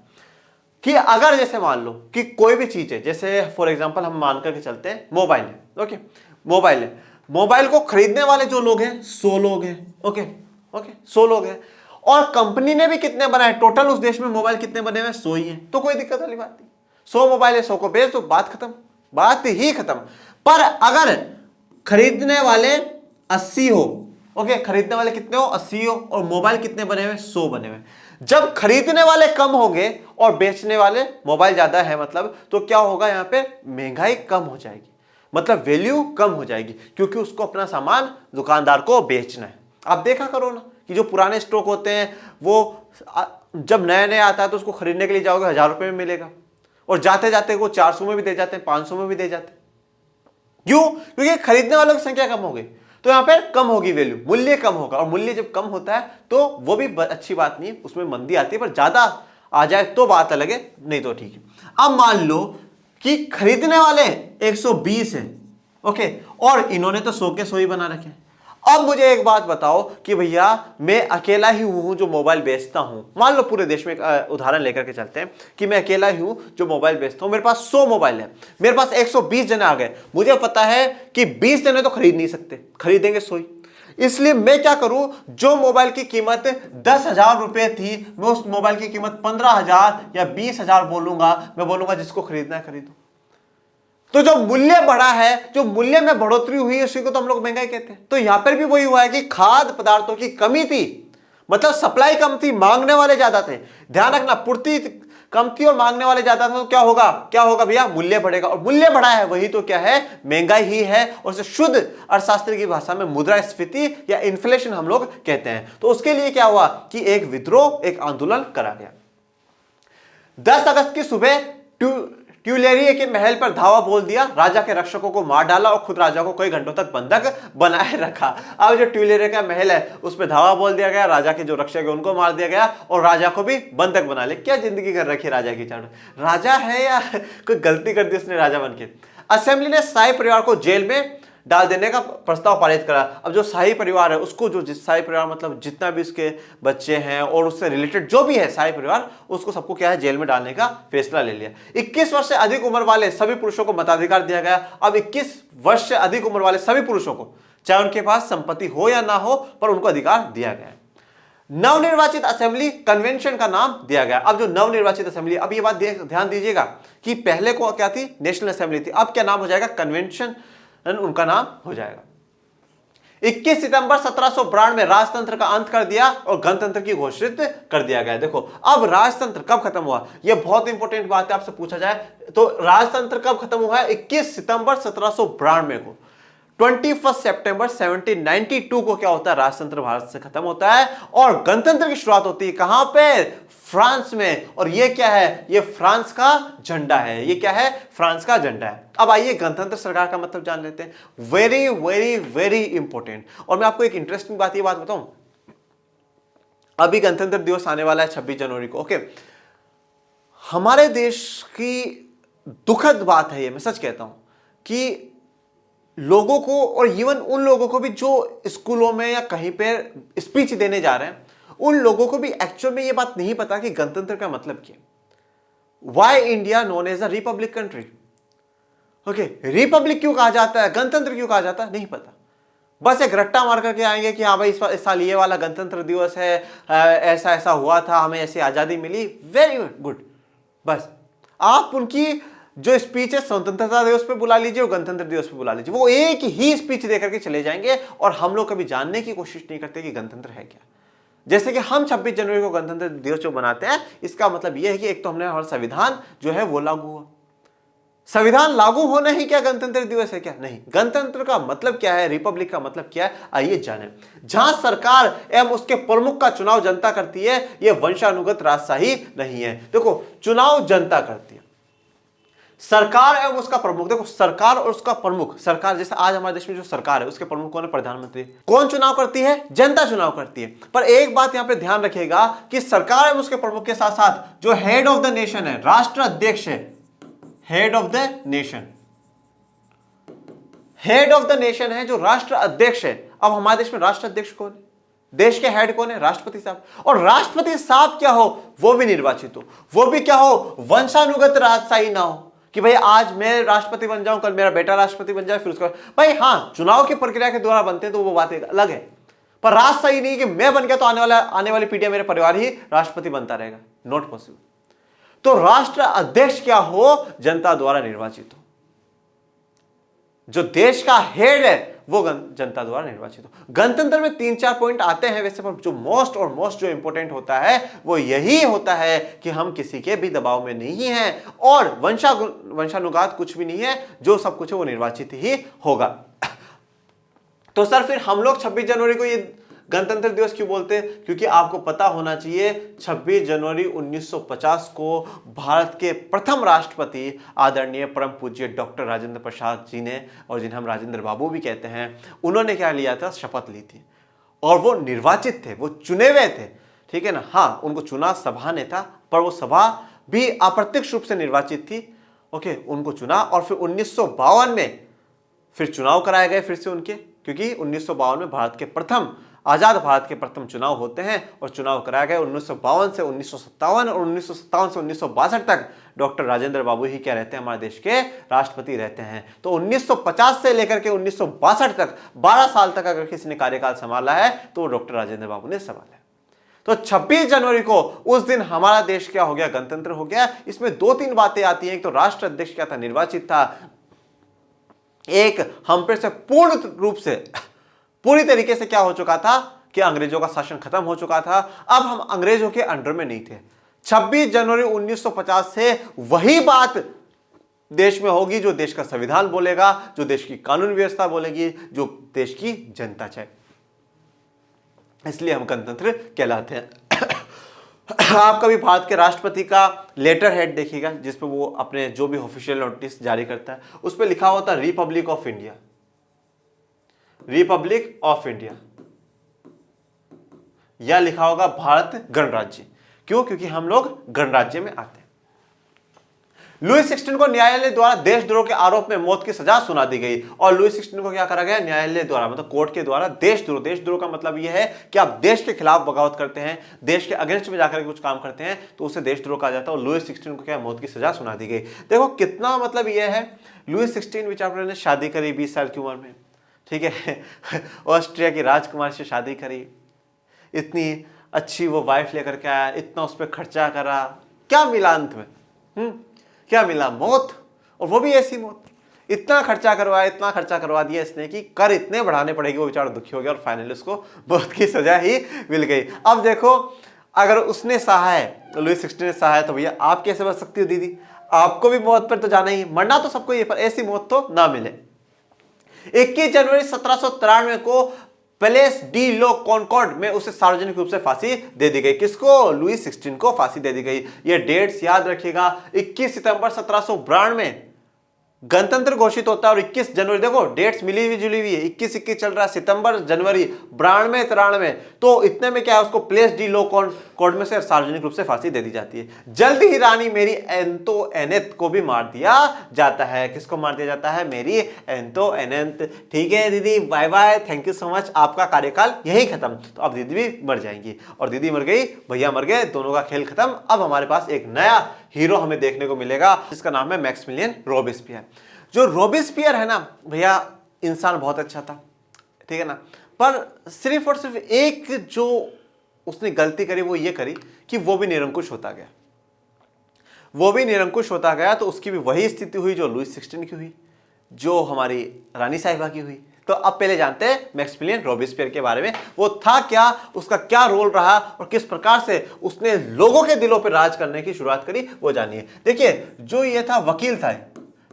कि अगर जैसे मान लो कि कोई भी चीज है, जैसे फॉर एग्जांपल हम मान करके चलते हैं मोबाइल है, ओके, मोबाइल है, मोबाइल को खरीदने वाले जो लोग हैं 100 लोग हैं, ओके 100 लोग हैं, और कंपनी ने भी कितने बनाए, टोटल उस देश में मोबाइल कितने बने हुए, 100 ही है, तो कोई दिक्कत वाली बात नहीं, 100 मोबाइल है, 100 को बेच दो, बात खत्म, बात ही खत्म। पर अगर खरीदने वाले 80 हो, ओके, खरीदने वाले कितने हो, 80 हो, और मोबाइल कितने बने हुए, 100 बने हुए, जब खरीदने वाले कम होंगे और बेचने वाले मोबाइल ज्यादा है, मतलब तो क्या होगा, यहां पे महंगाई कम हो जाएगी, मतलब वैल्यू कम हो जाएगी, क्योंकि उसको अपना सामान दुकानदार को बेचना है। आप देखा करो ना कि जो पुराने स्टॉक होते हैं वो जब नया नया आता है तो उसको खरीदने के लिए जाओगे 1000 रुपए में मिलेगा, और जाते जाते वो 400 में भी दे जाते हैं, 500 में भी दे जाते हैं। क्यों? क्योंकि खरीदने वालों की संख्या कम हो गई, तो यहां पर कम होगी वैल्यू, मूल्य कम होगा, और मूल्य जब कम होता है तो वो भी अच्छी बात नहीं, उसमें मंदी आती है, पर ज्यादा आ जाए तो बात अलग है, नहीं तो ठीक है। अब मान लो कि खरीदने वाले 120 है, ओके, और इन्होंने तो 100 के 100 ही बना रखे हैं। अब मुझे एक बात बताओ कि भैया मैं अकेला ही हूं जो मोबाइल बेचता हूं, मान लो पूरे देश में एक उदाहरण लेकर के चलते हैं कि मैं अकेला ही हूं जो मोबाइल बेचता हूं, मेरे पास 100 मोबाइल है, मेरे पास 120 जने आ गए, मुझे पता है कि 20 जने तो खरीद नहीं सकते, खरीदेंगे 100 ही, इसलिए मैं क्या करूं, जो मोबाइल की कीमत 10,000 रुपए थी, मैं उस मोबाइल की कीमत 15,000 या 20,000 बोलूंगा, मैं बोलूंगा जिसको खरीदना है खरीदो। तो जो मूल्य बढ़ा है, जो मूल्य में बढ़ोतरी हुई है, उसी को तो हम लोग महंगाई कहते हैं। तो यहां पर भी वही हुआ है कि खाद्य पदार्थों की कमी थी, मतलब सप्लाई कम थी, मांगने वाले ज्यादा थे। ध्यान रखना, पूर्ति कम थी और मांगने वाले ज्यादा थे, तो क्या होगा भैया, मूल्य बढ़ेगा, और मूल्य बढ़ा है वही तो क्या है, महंगाई ही है, और उसे शुद्ध अर्थशास्त्र की भाषा में मुद्रास्फीति या इन्फ्लेशन हम लोग कहते हैं। तो उसके लिए क्या हुआ कि एक विद्रोह, एक आंदोलन करा गया। 10 अगस्त की सुबह ट्यूलेरिए के महल पर धावा बोल दिया, राजा के रक्षकों को मार डाला और खुद राजा को कई घंटों तक बंधक बनाए रखा। अब जो ट्यूलेरिए का महल है उस पर धावा बोल दिया गया, राजा के जो रक्षक है उनको मार दिया गया और राजा को भी बंधक बना लिया। क्या जिंदगी कर रखी है राजा की, चारों राजा है या कोई गलती कर दी उसने राजा बन के। असेंबली ने शाही परिवार को जेल में डाल देने का प्रस्ताव पारित करा। अब जो शाही परिवार है उसको, जो शाही परिवार मतलब जितना भी उसके बच्चे हैं और उससे रिलेटेड जो भी है शाही परिवार, उसको सबको क्या है, जेल में डालने का फैसला ले लिया। 21 वर्ष से अधिक उम्र वाले सभी पुरुषों को मताधिकार दिया गया। अब 21 वर्ष से अधिक उम्र वाले सभी पुरुषों को, चाहे उनके पास संपत्ति हो या ना हो, पर उनको अधिकार दिया गया। नवनिर्वाचित असेंबली कन्वेंशन का नाम दिया गया। अब जो नवनिर्वाचित असेंबली, अब ये बात ध्यान दीजिएगा कि पहले को क्या थी, नेशनल असेंबली थी, अब क्या नाम हो जाएगा, कन्वेंशन उनका नाम हो जाएगा। 21 सितंबर 1792 में राजतंत्र का अंत कर दिया और गणतंत्र की घोषित कर दिया गया। देखो अब राजतंत्र कब खत्म हुआ, यह बहुत इंपॉर्टेंट बात है, आपसे पूछा जाए तो राजतंत्र कब खत्म हुआ है, 21 सितंबर 1792 को। 21 सितंबर 1792 को क्या होता है, राजतंत्र भारत से खत्म होता है और गणतंत्र की शुरुआत होती है कहां पे, फ्रांस में। और ये क्या है, ये फ्रांस का झंडा है, ये क्या है, फ्रांस का झंडा है। अब आइए गणतंत्र सरकार का मतलब जान लेते हैं, वेरी वेरी वेरी इंपॉर्टेंट। और मैं आपको एक इंटरेस्टिंग बात, ये बात बताऊं, अभी गणतंत्र दिवस आने वाला है 26 जनवरी को। ओके, हमारे देश की दुखद बात है ये, मैं सच कहता हूं कि लोगों को, और इवन उन लोगों को भी जो स्कूलों में या कहीं पे स्पीच देने जा रहे हैं, उन लोगों को भी एक्चुअल में ये बात नहीं पता कि गणतंत्र का मतलब क्या है। Why India known as a republic country. Okay, republic क्यों कहा जाता है, गणतंत्र क्यों कहा जाता है, नहीं पता। बस एक रट्टा मार करके आएंगे कि हाँ भाई इस साल ये वाला गणतंत्र दिवस है, ऐसा ऐसा हुआ था, हमें ऐसी आजादी मिली, वेरी गुड। बस आप उनकी जो स्पीच है स्वतंत्रता दिवस पे बुला लीजिए और गणतंत्र दिवस पे बुला लीजिए, वो एक ही स्पीच देकर के चले जाएंगे और हम लोग कभी जानने की कोशिश नहीं करते कि गणतंत्र है क्या। जैसे कि हम 26 जनवरी को गणतंत्र दिवस जो मनाते हैं, इसका मतलब यह है कि एक तो हमने हमारा संविधान जो है वो लागू हुआ। संविधान लागू होना ही क्या गणतंत्र दिवस है क्या, नहीं। गणतंत्र का मतलब क्या है, रिपब्लिक का मतलब क्या है, आइए जाने। जहां सरकार एवं उसके प्रमुख का चुनाव जनता करती है, यह वंशानुगत राजशाही नहीं है। देखो, चुनाव जनता करती है, सरकार एवं उसका प्रमुख, देखो सरकार और उसका प्रमुख, सरकार जैसे आज हमारे देश में जो सरकार है उसके प्रमुख कौन है, प्रधानमंत्री। कौन चुनाव करती है, जनता चुनाव करती है। पर एक बात यहां पे ध्यान रखिएगा कि सरकार एवं उसके प्रमुख के साथ साथ जो हेड ऑफ द नेशन है, राष्ट्र अध्यक्ष है, head of the nation, head of the nation है जो राष्ट्र अध्यक्ष है। अब हमारे देश में राष्ट्र अध्यक्ष कौन है, देश के हेड कौन है, राष्ट्रपति साहब। और राष्ट्रपति साहब क्या हो, वो भी निर्वाचित हो, वो भी क्या हो, वंशानुगत राजशाही ना हो कि भाई आज मैं राष्ट्रपति बन जाऊं, कल मेरा बेटा राष्ट्रपति बन जाए, फिर उसका भाई, हाँ चुनाव की प्रक्रिया के द्वारा बनते हैं तो वो बात अलग है, पर राजशाही नहीं कि मैं बन गया तो आने वाली पीढ़ियां, मेरे परिवार ही राष्ट्रपति बनता रहेगा, नॉट पॉसिबल। तो राष्ट्र अध्यक्ष क्या हो, जनता द्वारा निर्वाचित हो। जो देश का हेड है वो जनता द्वारा निर्वाचित हो। गणतंत्र में 3-4 पॉइंट आते हैं वैसे, पर जो मोस्ट जो इंपॉर्टेंट होता है वो यही होता है कि हम किसी के भी दबाव में नहीं हैं और वंशानुगत कुछ भी नहीं है, जो सब कुछ है वो निर्वाचित ही होगा। तो सर फिर हम लोग 26 जनवरी को ये गणतंत्र दिवस क्यों बोलते हैं, क्योंकि आपको पता होना चाहिए 26 जनवरी 1950 को भारत के प्रथम राष्ट्रपति आदरणीय परम पूज्य डॉक्टर राजेंद्र प्रसाद जी ने, और जिन्हें हम राजेंद्र बाबू भी कहते हैं, उन्होंने क्या लिया था, शपथ ली थी। और वो निर्वाचित थे, वो चुने हुए थे, ठीक है ना। हाँ, उनको चुना सभा ने था, पर वो सभा भी अप्रत्यक्ष रूप से निर्वाचित थी। ओके, उनको चुना और फिर 1952 में फिर चुनाव कराए गए फिर से उनके, क्योंकि 1952 में भारत के प्रथम, आजाद भारत के प्रथम चुनाव होते हैं और चुनाव कराया गया 1952 से 1957 और 1957 से 1962 तक डॉक्टर राजेंद्र बाबू ही क्या रहते हैं, हमारे देश के राष्ट्रपति रहते हैं। तो 1950 से लेकर के 1962 तक 12 साल तक अगर किसी ने कार्यकाल संभाला है तो वो डॉक्टर राजेंद्र बाबू ने संभाला है। तो 26 जनवरी को उस दिन हमारा देश क्या हो गया, गणतंत्र हो गया। इसमें 2-3 बातें आती हैं। एक तो राष्ट्र अध्यक्ष क्या था, निर्वाचित था। एक हम पे से पूर्ण रूप से पूरी तरीके से क्या हो चुका था कि अंग्रेजों का शासन खत्म हो चुका था, अब हम अंग्रेजों के अंडर में नहीं थे। 26 जनवरी 1950 से वही बात देश में होगी जो देश का संविधान बोलेगा, जो देश की कानून व्यवस्था बोलेगी, जो देश की जनता चाहे। इसलिए हम गणतंत्र कहलाते हैं। आप कभी भारत के राष्ट्रपति का लेटर हेड देखिएगा जिसपे वो अपने जो भी ऑफिशियल नोटिस जारी करता है उस पर लिखा होता है Republic of India, Republic of India, या लिखा होगा भारत गणराज्य। क्यों? क्योंकि हम लोग गणराज्य में आते हैं। लुई 16 को न्यायालय द्वारा देशद्रोह के आरोप में मौत की सजा सुना दी गई। और लुई 16 को क्या करा गया? न्यायालय द्वारा, मतलब कोर्ट के द्वारा देशद्रोह। देशद्रोह का मतलब यह है कि आप देश के खिलाफ बगावत करते हैं, देश के अगेंस्ट में जाकर कुछ काम करते हैं तो उसे देशद्रोह कहा जाता है। और लुई 16 को क्या मौत की सजा सुना दी गई। देखो कितना मतलब यह है। लुई 16 विचार ने शादी करी 20 साल की उम्र में, ठीक है। ऑस्ट्रिया की राजकुमारी से शादी करी, इतनी अच्छी वो वाइफ लेकर के आया, इतना उस पर खर्चा करा, क्या मिला अंत में? क्या मिला? मौत। और वो भी ऐसी मौत। इतना खर्चा करवाया, इतना खर्चा करवा दिया इसने कि कर इतने बढ़ाने पड़ेगी, वो बेचारा दुखी हो गया और फाइनली उसको मौत की सजा ही मिल गई। अब देखो अगर उसने सहा है, लुई 16 ने सहा है, तो भैया आप कैसे बच सकती हो दीदी? आपको भी मौत पर तो जाना ही, मरना तो सबको ही, पर ऐसी मौत तो ना मिले। 21 जनवरी 1793 को प्लेस डी लो कॉनकॉर्ड में उसे सार्वजनिक रूप से फांसी दे दी गई। किसको? लुई 16 को फांसी दे दी गई। ये डेट्स याद रखिएगा। 21 सितंबर 1792 में गणतंत्र घोषित होता है और 21 जनवरी, देखो डेट्स मिली हुई जुली हुई है, 21 चल रहा है, सितंबर जनवरी 92 93, तो इतने में क्या है, उसको प्लेस डी लो कोड में से सार्वजनिक रूप से फांसी दे दी जाती है। जल्द ही रानी मेरी एंतोइनेट को भी मार दिया जाता है। किसको मार दिया जाता है? मेरी एंतोइनेट। ठीक है दीदी, bye bye, thank you so much, आपका कार्यकाल यही खत्म। तो अब दीदी भी मर जाएंगी, और दीदी मर गई, भैया मर गए, दोनों का खेल खत्म। अब हमारे पास एक नया हीरो हमें देखने को मिलेगा जिसका नाम है मैक्सिमिलियन रॉबेस्पियर। जो रॉबेस्पियर है ना भैया, इंसान बहुत अच्छा था, ठीक है ना, पर सिर्फ और सिर्फ एक जो उसने गलती करी वो ये करी कि वो भी निरंकुश होता गया। वो भी निरंकुश होता गया तो उसकी भी वही स्थिति हुई जो लुई 16 की हुई, जो हमारी रानी साहिबा की हुई। तो अब पहले जानते हैं मैक्सिमिलियन रॉबेस्पियर के बारे में। वो था क्या, उसका क्या रोल रहा और किस प्रकार से उसने लोगों के दिलों पर राज करने की शुरुआत करी, वो जानिए। देखिए, जो ये था वकील था,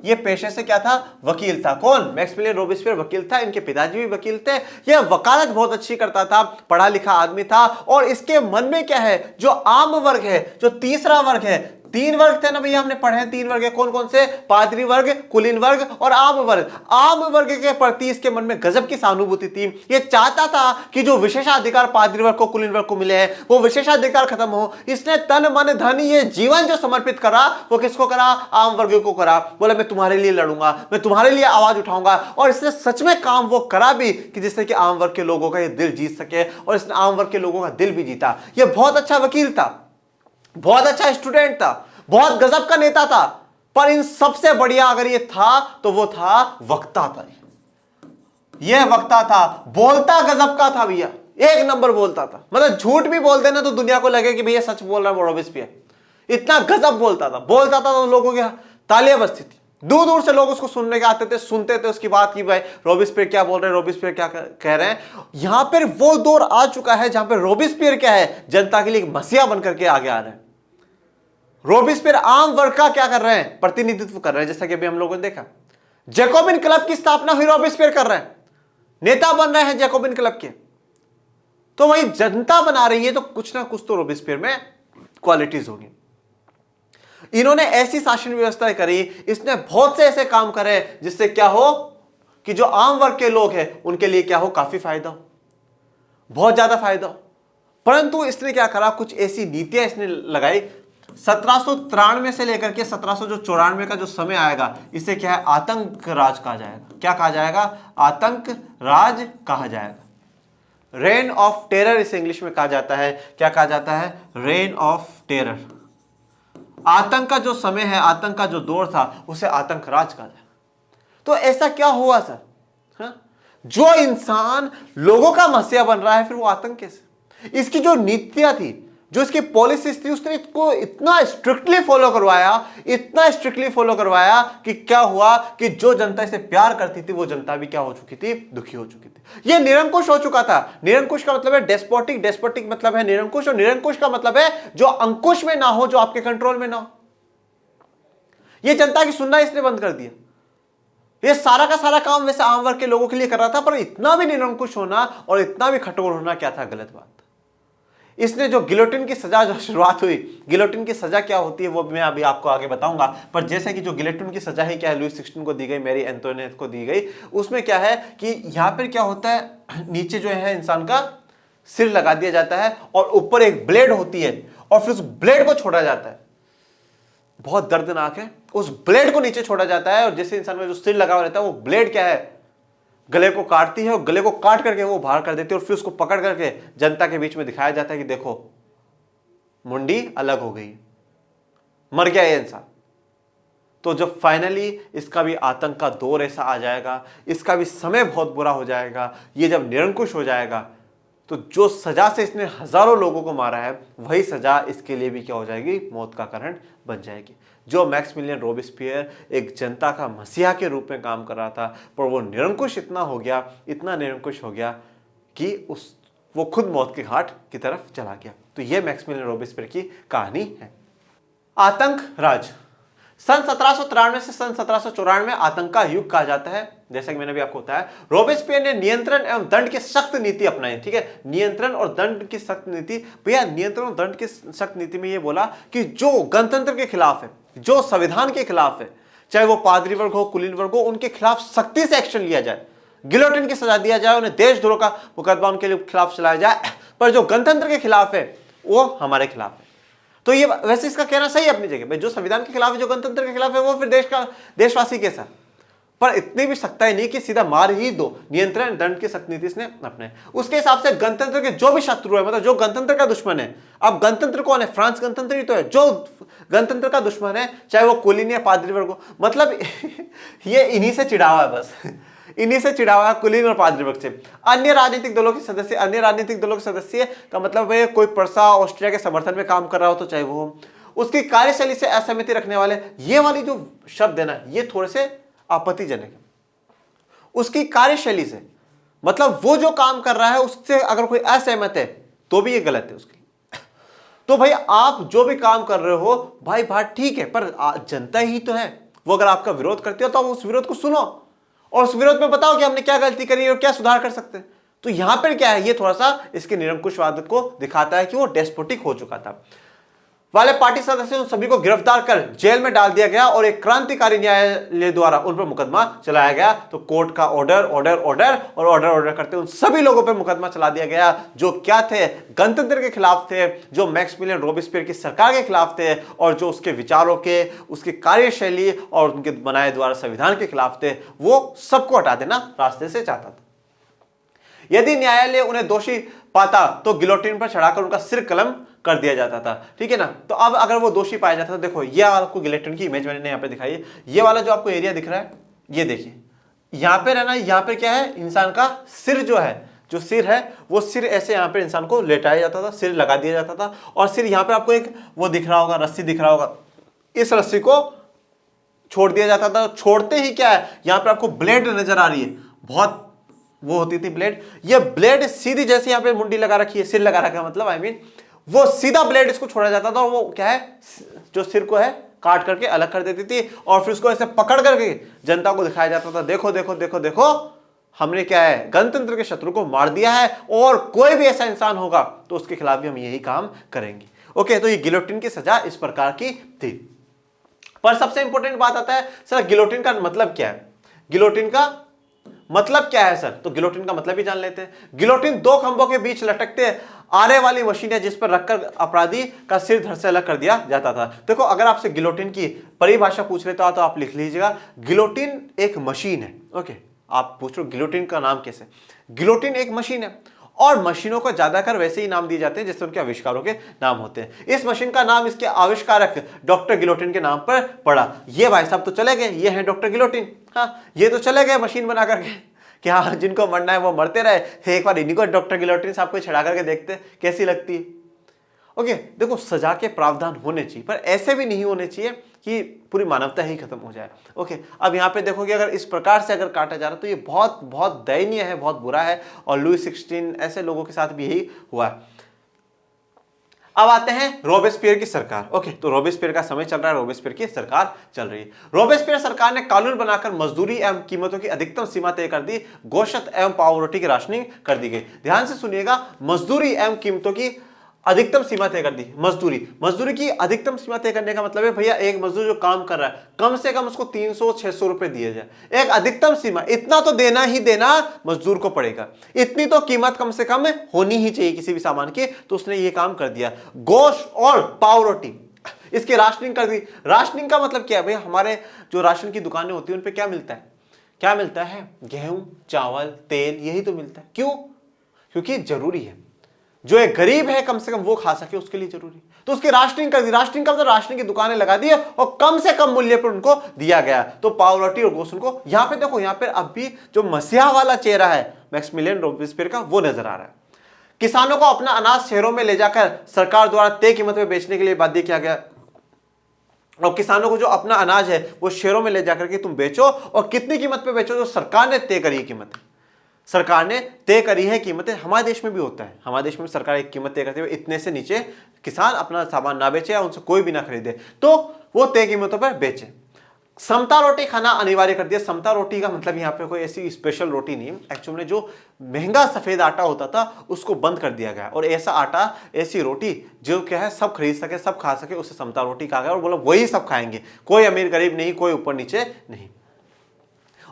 ये पेशे से क्या था? वकील था। कौन? मैक्सिमिलियन रॉबेस्पियर वकील था। इनके पिताजी भी वकील थे। यह वकालत बहुत अच्छी करता था, पढ़ा लिखा आदमी था। और इसके मन में क्या है, जो आम वर्ग है, जो तीसरा वर्ग है, 3 वर्ग थे ना भैया, हमने पढ़े हैं 3 वर्ग है, कौन कौन से? पादरी वर्ग, कुलीन वर्ग और आम वर्ग। आम वर्ग के प्रति इसके मन में गजब की सहानुभूति थी। ये चाहता था कि जो विशेषाधिकार पादरी वर्ग को, कुलीन वर्ग को मिले हैं, वो विशेषाधिकार खत्म हो। इसने तन मन धन ये जीवन जो समर्पित करा, वो किसको करा? आम वर्ग को करा। बोला मैं तुम्हारे लिए लड़ूंगा, मैं तुम्हारे लिए आवाज उठाऊंगा। और इसने सच में काम वो करा भी कि जिससे कि आम वर्ग के लोगों का ये दिल जीत सके, और इसने आम वर्ग के लोगों का दिल भी जीता। ये बहुत अच्छा वकील था, बहुत अच्छा स्टूडेंट था, बहुत गजब का नेता था। पर इन सबसे बढ़िया अगर ये था तो वो था वक्ता था। ये वक्ता था, बोलता गजब का था भैया, 1 नंबर बोलता था। मतलब झूठ भी बोल देना तो दुनिया को लगे कि भैया सच बोल रहा है रॉबेस्पियर। इतना गजब बोलता था तो लोगों की तालियां बजती थी। दूर दूर से लोग उसको सुनने के आते थे, सुनते थे उसकी बात की, भाई रॉबेस्पियर क्या बोल रहे हैं, रॉबेस्पियर क्या कह रहे हैं। यहां पर वो दौर आ चुका है जहां पर रॉबेस्पियर क्या है, जनता के लिए एक मसीहा बनकर के आगे आ रहे हैं। रॉबेस्पियर आम वर्ग का क्या कर रहे हैं? प्रतिनिधित्व कर रहे हैं। जैसा कि अभी हम लोगों ने देखा, जैकोबिन क्लब की स्थापना हुई, रॉबेस्पियर कर रहे हैं, नेता बन रहे हैं जैकोबिन क्लब के। तो वही जनता बना रही है, तो कुछ ना कुछ तो रॉबेस्पियर में क्वालिटीज होगी। इन्होंने ऐसी शासन व्यवस्था करी, इसने बहुत से ऐसे काम करे जिससे क्या हो कि जो आम वर्ग के लोग हैं उनके लिए क्या हो, काफी फायदा हो, बहुत ज्यादा फायदा हो। परंतु इसने क्या करा, कुछ ऐसी नीतियां इसने लगाई। 1793 से लेकर के 1794 का जो समय आएगा, इसे क्या है, आतंक राज कहा जाएगा। क्या कहा जाएगा? आतंक राज कहा जाएगा। रेन ऑफ टेरर इसे इंग्लिश में कहा जाता है। क्या कहा जाता है? Rain of terror. आतंक का जो समय है, आतंक का जो दौर था, उसे आतंक राज कहा जाएगा। तो ऐसा क्या हुआ सर? जो इंसान लोगों का मसीहा बन रहा है, फिर वो आतंक कैसे? इसकी जो नीतियां थी, जो इसकी पॉलिसीज थी, उसने इसको इतना स्ट्रिक्टली फॉलो करवाया, इतना स्ट्रिक्टली फॉलो करवाया कि क्या हुआ कि जो जनता इसे प्यार करती थी, वो जनता भी क्या हो चुकी थी? दुखी हो चुकी थी। ये निरंकुश हो चुका था। निरंकुश का मतलब है डेस्पोटिक, डेस्पोटिक मतलब है निरंकुश, और निरंकुश का मतलब है जो अंकुश में ना हो, जो आपके कंट्रोल में ना हो। ये जनता की सुनना इसने बंद कर दिया। ये सारा का सारा काम वैसे आम वर्ग के लोगों के लिए कर रहा था, पर इतना भी निरंकुश होना और इतना भी कठोर होना क्या था? गलत बात। इसने जो गिलोटिन की सजा जो शुरुआत हुई, गिलोटिन की सजा क्या होती है वो मैं अभी आपको आगे बताऊंगा। पर जैसे कि जो गिलोटिन की सजा है क्या है, लुई 16 को दी गई, मैरी एंटोइनेट को दी गई, उसमें क्या है कि यहां पर क्या होता है, नीचे जो है इंसान का सिर लगा दिया जाता है और ऊपर एक ब्लेड होती है और फिर उस ब्लेड को छोड़ा जाता है। बहुत दर्दनाक है। उस ब्लेड को नीचे छोड़ा जाता है और जैसे इंसान में जो सिर लगा हुआ रहता है, वो ब्लेड क्या है, गले को काटती है और गले को काट करके वो बाहर कर देती है, और फिर उसको पकड़ करके जनता के बीच में दिखाया जाता है कि देखो मुंडी अलग हो गई, मर गया ये इंसान। तो जब फाइनली इसका भी आतंक का दौर ऐसा आ जाएगा, इसका भी समय बहुत बुरा हो जाएगा, ये जब निरंकुश हो जाएगा, तो जो सजा से इसने हजारों लोगों को मारा है, वही सजा इसके लिए भी क्या हो जाएगी? मौत का कारण बन जाएगी। जो मैक्सिमिलियन रॉबेस्पियर एक जनता का मसीहा के रूप में काम कर रहा था, पर वो निरंकुश इतना हो गया, इतना निरंकुश हो गया कि वो खुद मौत के घाट की तरफ चला गया। तो ये मैक्सिमिलियन रॉबेस्पियर की कहानी है। आतंक राज, सन 1793 से सन 1794 आतंक का युग कहा जाता है, जैसा कि मैंने भी आपको बताया। रोबेस्पियर ने नियंत्रण एवं दंड की सख्त नीति अपनाई, ठीक है, नियंत्रण और दंड की सख्त नीति। भैया नियंत्रण और दंड की सख्त नीति में यह बोला कि जो गणतंत्र के खिलाफ है, जो संविधान के खिलाफ है, चाहे वो पादरी वर्ग हो, कुलीन वर्ग हो, उनके खिलाफ सख्ती से एक्शन लिया जाए, गिलोटिन की सजा दिया जाए, उन्हें देशद्रोह का मुकदमा उनके खिलाफ चलाया जाए। पर जो गणतंत्र के खिलाफ है वो हमारे खिलाफ है। तो ये वैसे इसका कहना सही है अपनी जगह, भाई जो संविधान के खिलाफ है, जो गणतंत्र के खिलाफ है, वो फिर देशवासी कैसा। पर इतनी भी सख्ताई नहीं कि सीधा मार ही दो, नियंत्रण दंड की सख्त नीति इसने अपने। उसके हिसाब से गणतंत्र के जो भी शत्रु है, मतलब जो गणतंत्र का दुश्मन है, अब गणतंत्र कौन है, फ्रांस गणतंत्र ही तो है, जो गणतंत्र का दुश्मन है, चाहे वो कुलीन या पादरी वर्ग हो, मतलब ये इन्हीं से चिढ़ा हुआ है, बस इन्हीं से चिढ़ा हुआ है, कुलीन और पादरी वर्ग से। अन्य राजनीतिक दलों के सदस्य का मतलब है कोई प्रसा ऑस्ट्रिया के समर्थन में काम कर रहा हो तो चाहे वो, उसकी कार्यशैली से असहमति रखने वाले, ये वाली जो शब्द है ना, ये थोड़े से आपत्तिजनक है। उसकी कार्यशैली से मतलब वो जो काम कर रहा है उससे अगर कोई असहमत है तो भी ये गलत है उसके लिए। तो भाई आप जो भी काम कर रहे हो भाई बात ठीक है, पर जनता ही तो है, वो अगर आपका विरोध करती हो तो आप उस विरोध को सुनो और उस विरोध में बताओ कि हमने क्या गलती करी और क्या सुधार कर सकते हैं। तो यहां पर क्या है, ये थोड़ा सा इसके निरंकुशवाद को दिखाता है कि वो डेस्पोटिक हो चुका था। वाले पार्टी सदस्य उन सभी को गिरफ्तार कर जेल में डाल दिया गया और एक क्रांतिकारी न्यायालय द्वारा उन पर मुकदमा चलाया गया। तो कोर्ट का ऑर्डर करते उन सभी लोगों पर मुकदमा चला दिया गया जो क्या थे, गणतंत्र के खिलाफ थे, जो मैक्सिमिलियन रोबेस्पियर की सरकार के खिलाफ थे और जो उसके विचारों के, उसकी कार्यशैली और उनके बनाए द्वारा संविधान के खिलाफ थे, वो सबको हटा देना रास्ते से चाहता था। यदि न्यायालय उन्हें दोषी पाता तो गिलोटिन पर चढ़ाकर उनका सिर कलम कर दिया जाता था, ठीक है ना। तो अब अगर वो दोषी पाया जाता था, देखो ये आपको गिलोटिन की इमेज मैंने यहाँ पे दिखाई है, ये वाला जो आपको एरिया दिख रहा है, ये देखिए यहाँ पे रहना, यहाँ पे क्या है, इंसान का सिर जो है, जो सिर है वो सिर ऐसे यहाँ पे इंसान को लेटाया जाता था, सिर लगा दिया जाता था और सिर यहाँ पे आपको एक वो दिख रहा होगा, रस्सी दिख रहा होगा, इस रस्सी को छोड़ दिया जाता था। छोड़ते ही क्या है, यहाँ पे आपको ब्लेड नजर आ रही है, बहुत वो होती थी ब्लेड, ये ब्लेड सीधी जैसे यहाँ पे मुंडी लगा रखी है, सिर लगा रखा है, मतलब आई मीन वो सीधा ब्लेड इसको छोड़ा जाता था और वो क्या है, जो सिर को है काट करके अलग कर देती थी और फिर उसको ऐसे पकड़ करके जनता को दिखाया जाता था, देखो देखो देखो देखो हमने क्या है, गणतंत्र के शत्रु को मार दिया है और कोई भी ऐसा इंसान होगा तो उसके खिलाफ भी हम यही काम करेंगे। ओके, तो ये गिलोटिन की सजा इस प्रकार की थी। पर सबसे इंपॉर्टेंट बात आता है, सर गिलोटिन का मतलब क्या है, गिलोटिन का मतलब क्या है सर, तो गिलोटिन का मतलब ही जान लेते हैं। गिलोटिन दो खंभों के बीच लटकते आरे वाली मशीन है जिस पर रखकर अपराधी का सिर धड़ से अलग कर दिया जाता था। देखो अगर आपसे गिलोटिन की परिभाषा पूछ लेता तो आप लिख लीजिएगा, गिलोटिन एक मशीन है। ओके, आप पूछ रहे हो गिलोटिन का नाम कैसे, गिलोटिन एक मशीन है और मशीनों को ज्यादातर वैसे ही नाम दिए जाते हैं जैसे उनके आविष्कारों के नाम होते हैं। इस मशीन का नाम इसके आविष्कारक डॉक्टर गिलोटिन के नाम पर पड़ा। ये भाई साहब तो चले गए, ये है डॉक्टर गिलोटिन, हाँ ये तो चले गए मशीन बना करके कि हाँ जिनको मरना है वो मरते रहे, एक बार इन्हीं को डॉक्टर गिलोटिन साहब को छड़ा करके देखते कैसी लगती है। ओके, देखो सजा के प्रावधान होने चाहिए पर ऐसे भी नहीं होने चाहिए कि पूरी मानवता ही खत्म हो जाए। ओके, अब यहाँ पे देखोगे अगर इस प्रकार से अगर काटा जा रहा है तो ये बहुत बहुत दयनीय है, बहुत बुरा है और लुई 16 ऐसे लोगों के साथ भी यही हुआ है। अब आते हैं रोबेस्पियर की सरकार। ओके, तो रोबेस्पियर का समय चल रहा है, रोबेस्पियर की सरकार चल रही है। रोबेस्पियर सरकार ने कानून बनाकर मजदूरी एवं कीमतों की अधिकतम सीमा तय कर दी, गोश्त एवं पाव रोटी की राशनिंग कर दी गई। ध्यान से सुनिएगा, मजदूरी एवं कीमतों की अधिकतम सीमा तय कर दी। मजदूरी की अधिकतम सीमा तय करने का मतलब है भैया एक मजदूर जो काम कर रहा है कम से कम उसको 300-600 रुपए दिए जाए। एक अधिकतम सीमा, इतना तो देना ही देना मजदूर को पड़ेगा, इतनी तो कीमत कम से कम होनी ही चाहिए किसी भी सामान की, तो उसने ये काम कर दिया। गोश्त और पाव रोटी इसकी राशनिंग कर दी। राशनिंग का मतलब क्या है भैया, हमारे जो राशन की दुकानें होती है उन पे क्या मिलता है, क्या मिलता है, गेहूं, चावल, तेल, यही तो मिलता है। क्यों? क्योंकि जरूरी है, जो एक गरीब है कम से कम वो खा सके उसके लिए जरूरी, तो उसकी राशनिंग कर दी। राशनिंग का मतलब राशनिंग की दुकानें लगा दी और कम से कम मूल्य पर उनको दिया गया। तो पाव रोटी और गोश्त उनको, यहां पे देखो, यहां पे अब भी जो मसीहा वाला चेहरा है मैक्सिमिलियन रोबेस्पियर का वो नजर आ रहा है। किसानों को अपना अनाज शहरों में ले जाकर सरकार द्वारा तय कीमत में बेचने के लिए बाध्य किया गया और किसानों को जो अपना अनाज है वो शहरों में ले जाकर के तुम बेचो और कितनी कीमत पे बेचो, जो सरकार ने तय करी कीमत है। सरकार ने तय करी है कीमतें। हमारे देश में भी होता है, हमारे देश में सरकार एक कीमत तय करती है, इतने से नीचे किसान अपना सामान ना बेचे या उनसे कोई भी ना खरीदे, तो वो तय कीमतों पर बेचे। समता रोटी खाना अनिवार्य कर दिया। समता रोटी का मतलब यहाँ पे कोई ऐसी स्पेशल रोटी नहीं, एक्चुअली में जो महंगा सफेद आटा होता था उसको बंद कर दिया गया, और ऐसा आटा, ऐसी रोटी जो क्या है सब खरीद सके, सब खा सके, उसे समता रोटी कहा गया, और बोला वही सब खाएंगे, कोई अमीर गरीब नहीं, कोई ऊपर नीचे नहीं।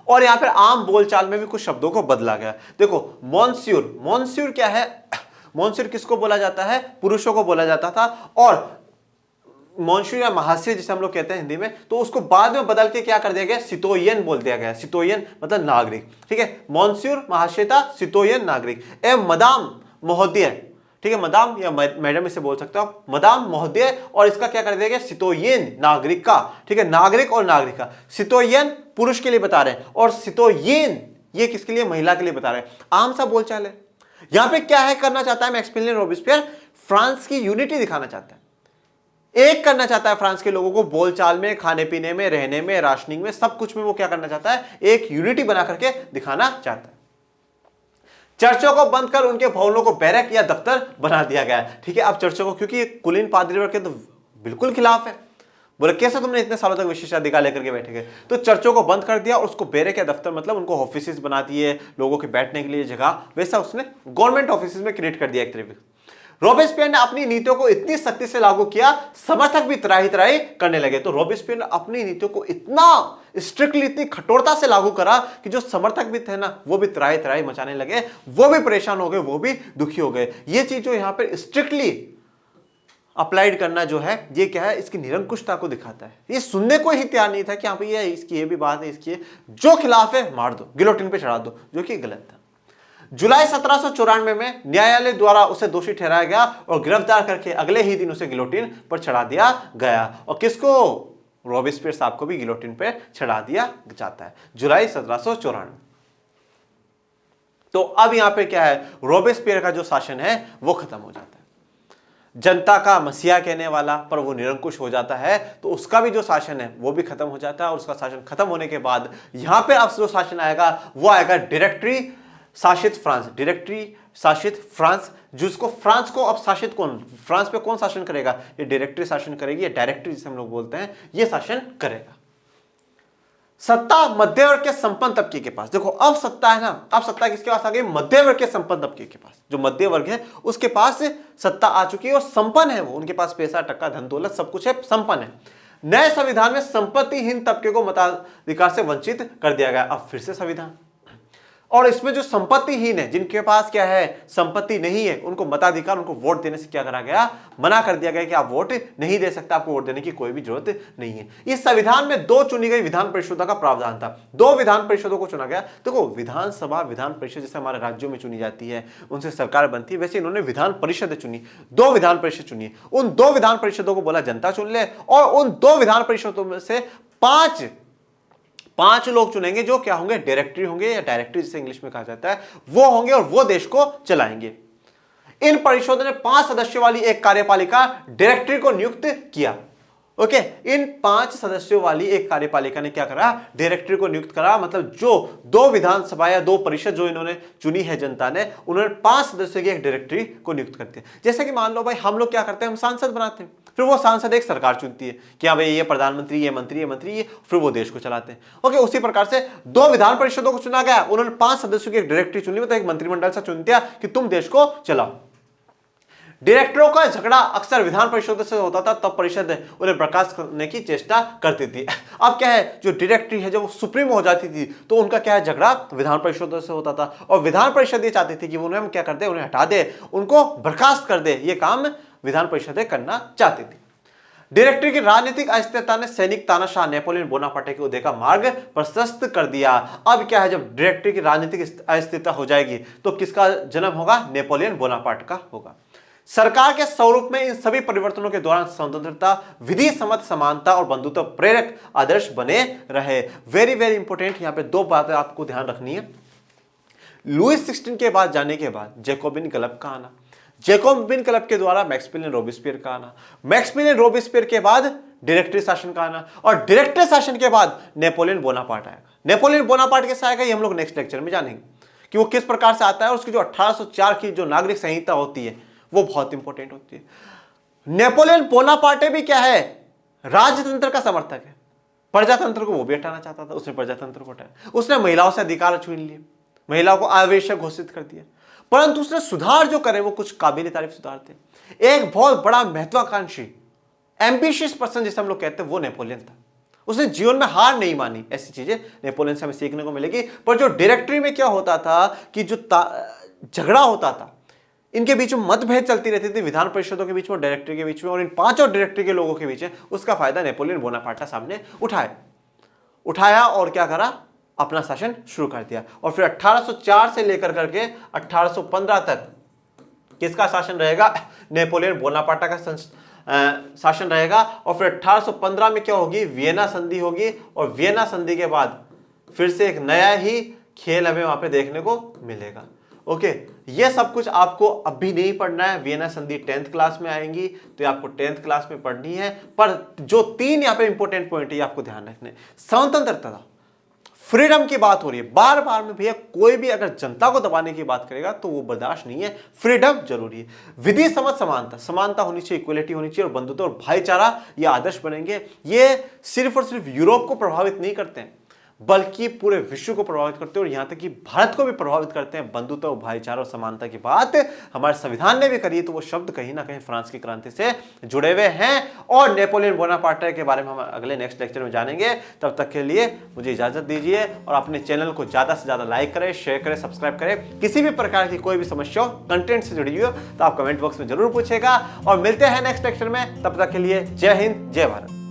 और यहाँ पर आम बोलचाल में भी कुछ शब्दों को बदला गया। देखो मॉन्स्यूर, मॉन्स्यूर क्या है? मॉन्स्यूर किसको बोला जाता है? पुरुषों को बोला जाता था, और मॉन्सूर या महाशय जिसे हम लोग कहते हैं हिंदी में, तो उसको बाद में बदल के क्या कर दिया गया? सितोयन बोल दिया गया। सितोयन मतलब नागरिक, ठीक है। मॉन्सूर महाशयता, सितोयन नागरिक। एवं मदाम महोदय, ठीक है, मदाम या मैडम इसे बोल सकते हो, मदाम महोदय, और इसका क्या कर दिया गया? सितोयन नागरिक का, ठीक है, नागरिक और नागरिका। सितोयन पुरुष के लिए बता रहे हैं, और सितोयन ये किसके लिए? महिला के लिए बता रहे हैं। आम सा बोलचाल है। यहां पे क्या है करना चाहता है मैक्सिमिलियन रॉबेस्पियर? फ्रांस की यूनिटी दिखाना चाहता है, एक करना चाहता है फ्रांस के लोगों को, बोलचाल में, खाने पीने में, रहने में, राशनिंग में, सब कुछ में वो क्या करना चाहता है? एक यूनिटी बना करके दिखाना चाहता है। चर्चों को बंद कर उनके भवनों को बैरक या दफ्तर बना दिया गया है, ठीक है। अब चर्चों को, क्योंकि कुलीन पादरी वर्ग के तो बिल्कुल खिलाफ है, बोले कैसे तुमने इतने सालों तक विशेषाधिकार लेकर के बैठे गए? तो चर्चों को बंद कर दिया और उसको बैरक या दफ्तर मतलब उनको ऑफिस बना दिए, लोगों के बैठने के लिए जगह, वैसा उसने गवर्नमेंट ऑफिस में क्रिएट कर दिया एक तरीके। रॉबेस्पियर ने अपनी नीतियों को इतनी सख्ती से लागू किया, समर्थक भी त्राही त्राही करने लगे। तो रॉबेस्पियर ने अपनी नीतियों को इतना स्ट्रिक्टली, इतनी कठोरता से लागू करा कि जो समर्थक भी थे ना, वो भी त्राही त्राही मचाने लगे, वो भी परेशान हो गए, वो भी दुखी हो गए। ये चीज जो यहां पर स्ट्रिक्टली अप्लाइड करना जो है, ये क्या है? इसकी निरंकुशता को दिखाता है। ये सुनने को ही तैयार नहीं था कि हाँ भाई ये इसकी ये भी बात है, इसकी जो खिलाफ है मार दो, गिलोटिन पे चढ़ा दो, जो कि गलत था। जुलाई 1794 में न्यायालय द्वारा उसे दोषी ठहराया गया और गिरफ्तार करके अगले ही दिन उसे गिलोटिन पर चढ़ा दिया गया। और किसको? रॉबेस्पियर साहब को भी गिलोटिन पर चढ़ा दिया जाता है जुलाई 1794। तो अब यहां पे क्या है? रॉबेस्पियर का जो शासन है वो खत्म हो जाता है। जनता का मसीहा कहने वाला पर वो निरंकुश हो जाता है, तो उसका भी जो शासन है वो भी खत्म हो जाता है। और उसका शासन खत्म होने के बाद यहां पे अब जो शासन आएगा वो आएगा डायरेक्टरी शासित फ्रांस। डायरेक्टरी शासित फ्रांस, जिसको फ्रांस को अब शासित कौन, फ्रांस पे कौन शासन करेगा? ये डायरेक्टरी शासन करेगी, या डायरेक्टरी जिसे हम लोग बोलते हैं, ये शासन करेगा। सत्ता मध्य वर्ग के संपन्न तबके के पास। देखो अब सत्ता है ना, अब सत्ता किसके पास आ गई? मध्य वर्ग के संपन्न तबके के पास। जो मध्य वर्ग है उसके पास सत्ता आ चुकी है, और संपन्न है वो, उनके पास पैसा टक्का धन दौलत सब कुछ है, संपन्न है। नए संविधान में संपत्तिहीन तबके को मताधिकार से वंचित कर दिया गया। अब फिर से संविधान, और इसमें जो संपत्तिहीन है, जिनके पास क्या है? संपत्ति नहीं है, उनको मताधिकार, उनको वोट देने से क्या करा गया? मना कर दिया गया कि आप वोट नहीं दे सकते, आपको वोट देने की कोई भी जरूरत नहीं है। इस संविधान में 2 चुनी गई विधान परिषदों का प्रावधान था। 2 विधान परिषदों को चुना गया। देखो विधानसभा, विधान परिषद जैसे हमारे राज्यों में चुनी जाती है, उनसे सरकार बनती है, वैसे इन्होंने विधान परिषद चुनी, 2 विधान परिषद चुनी। उन 2 विधान परिषदों को बोला जनता चुन ले, और उन 2 विधान परिषदों में से 5 लोग चुनेंगे जो क्या होंगे? डायरेक्टरी होंगे, या डायरेक्टरी जिसे इंग्लिश में कहा जाता है, वो होंगे, और वो देश को चलाएंगे। इन परिषदों ने 5 सदस्यों वाली एक कार्यपालिका डायरेक्टरी को नियुक्त किया। ओके, इन 5 सदस्यों वाली एक कार्यपालिका ने क्या करा? डायरेक्टरी को नियुक्त करा। मतलब जो 2 विधानसभा या 2 परिषद जो इन्होंने चुनी है जनता ने, उन्होंने 5 सदस्यों की एक डायरेक्टरी को नियुक्त करते हैं। जैसे कि मान लो भाई हम लोग क्या करते हैं? हम सांसद बनाते हैं, फिर वो सांसद एक सरकार चुनती है कि हाँ भाई ये प्रधानमंत्री, ये मंत्री, ये मंत्री, ये, फिर वो देश को चलाते हैं। ओके, उसी प्रकार से 2 विधान परिषदों को चुना गया, उन्होंने 5 सदस्यों की एक डायरेक्टरी चुनी, मतलब एक मंत्रिमंडल से चुन दिया कि तुम देश को चलाओ। डायरेक्टरों का झगड़ा अक्सर विधान परिषद से होता था, तब परिषद उन्हें बर्खास्त करने की चेष्टा करती थी। अब क्या है? जो डायरेक्टरी है, जब वो सुप्रीम हो जाती थी, तो उनका क्या है? झगड़ा विधान परिषद से होता था, और विधान परिषद ये चाहती थी कि उन्हें क्या कर दे? उन्हें हटा दे, उनको बर्खास्त कर दे। ये काम विधान परिषदें करना चाहती थी। डायरेक्टरी की राजनीतिक अस्थिरता ने सैनिक तानाशाह नेपोलियन बोनापार्टे के उदय का मार्ग प्रशस्त कर दिया। अब क्या है? जब डायरेक्टरी की राजनीतिक अस्थिरता हो जाएगी तो किसका जन्म होगा? नेपोलियन बोनापार्ट का होगा। सरकार के स्वरूप में इन सभी परिवर्तनों के दौरान स्वतंत्रता, विधि सम्मत समानता और बंधुत्व प्रेरक आदर्श बने रहे। वेरी वेरी इंपॉर्टेंट, यहां पे 2 बातें आपको ध्यान रखनी है। लुईस 16 के बाद जाने के बाद जैकोबिन क्लब का आना, जैकोबिन क्लब के द्वारा मैक्सिमिलियन रॉबेस्पियर का आना, मैक्सिमिलियन रॉबेस्पियर के बाद डायरेक्टरी शासन का आना, और डायरेक्टरी शासन के बाद नेपोलियन बोनापार्ट आएगा। नेपोलियन बोनापार्ट कैसे आएगा ये हम लोग नेक्स्ट लेक्चर में जानेंगे, कि वो किस प्रकार से आता है, और उसकी जो 1804 की जो नागरिक संहिता होती है वो बहुत इंपॉर्टेंट होती है। नेपोलियन बोनापार्टे भी क्या है, राजतंत्र का समर्थक है। प्रजातंत्र को वो भी हटाना चाहता था, उसने प्रजातंत्र को हटाया। उसने महिलाओं से अधिकार छीन लिए, महिलाओं को आवश्यक घोषित कर दिया, परंतु उसने सुधार जो करे वो कुछ काबिल तारीफ सुधार थे। एक बहुत बड़ा महत्वाकांक्षी एम्बिशियस पर्सन जिसे हम लोग कहते हैं वो नेपोलियन था। उसने जीवन में हार नहीं मानी। ऐसी चीजें नेपोलियन से हमें सीखने को मिलेगी। पर जो डायरेक्टरी में क्या होता था कि जो झगड़ा होता था, इनके बीच में मतभेद चलती रहती थी, विधान परिषदों के बीच में, डायरेक्टरी के बीच में, और इन पांचों डायरेक्टरी के लोगों के बीच में, उसका फायदा नेपोलियन बोनापार्ट सामने उठाया और क्या करा, अपना शासन शुरू कर दिया। और फिर 1804 से लेकर करके 1815 तक किसका शासन रहेगा, नेपोलियन बोनापार्ट का शासन रहेगा। और फिर 1815 में क्या होगी, वियना संधि होगी, और वियना संधि के बाद फिर से एक नया ही खेल हमें वहां पे देखने को मिलेगा। ओके, ये सब कुछ आपको अभी नहीं पढ़ना है, वियना संधि 10th क्लास में आएंगी, तो ये आपको 10th क्लास में पढ़नी है। पर जो 3 यहाँ पे इंपॉर्टेंट पॉइंट है आपको ध्यान रखने, स्वतंत्रता, फ्रीडम की बात हो रही है बार बार में। भैया कोई भी अगर जनता को दबाने की बात करेगा तो वो बर्दाश्त नहीं है, फ्रीडम जरूरी है। विधि समझ समानता होनी चाहिए, इक्वलिटी होनी चाहिए, और बंधुत्व और भाईचारा ये आदर्श बनेंगे। ये सिर्फ और सिर्फ यूरोप को प्रभावित नहीं करते हैं, बल्कि पूरे विश्व को प्रभावित करते हैं, और यहां तक कि भारत को भी प्रभावित करते हैं। बंधुत्व और भाईचारा और समानता की बात हमारे संविधान ने भी करी, तो वो शब्द कहीं ना कहीं फ्रांस की क्रांति से जुड़े हुए हैं। और नेपोलियन बोनापार्टे के बारे में हम अगले नेक्स्ट लेक्चर में जानेंगे। तब तक के लिए मुझे इजाजत दीजिए, और अपने चैनल को ज्यादा से ज्यादा लाइक करें, शेयर करें, सब्सक्राइब करें। किसी भी प्रकार की कोई भी समस्या हो, कंटेंट से जुड़ी हो, तो आप कमेंट बॉक्स में जरूर पूछेगा। और मिलते हैं नेक्स्ट लेक्चर में, तब तक के लिए जय हिंद, जय भारत।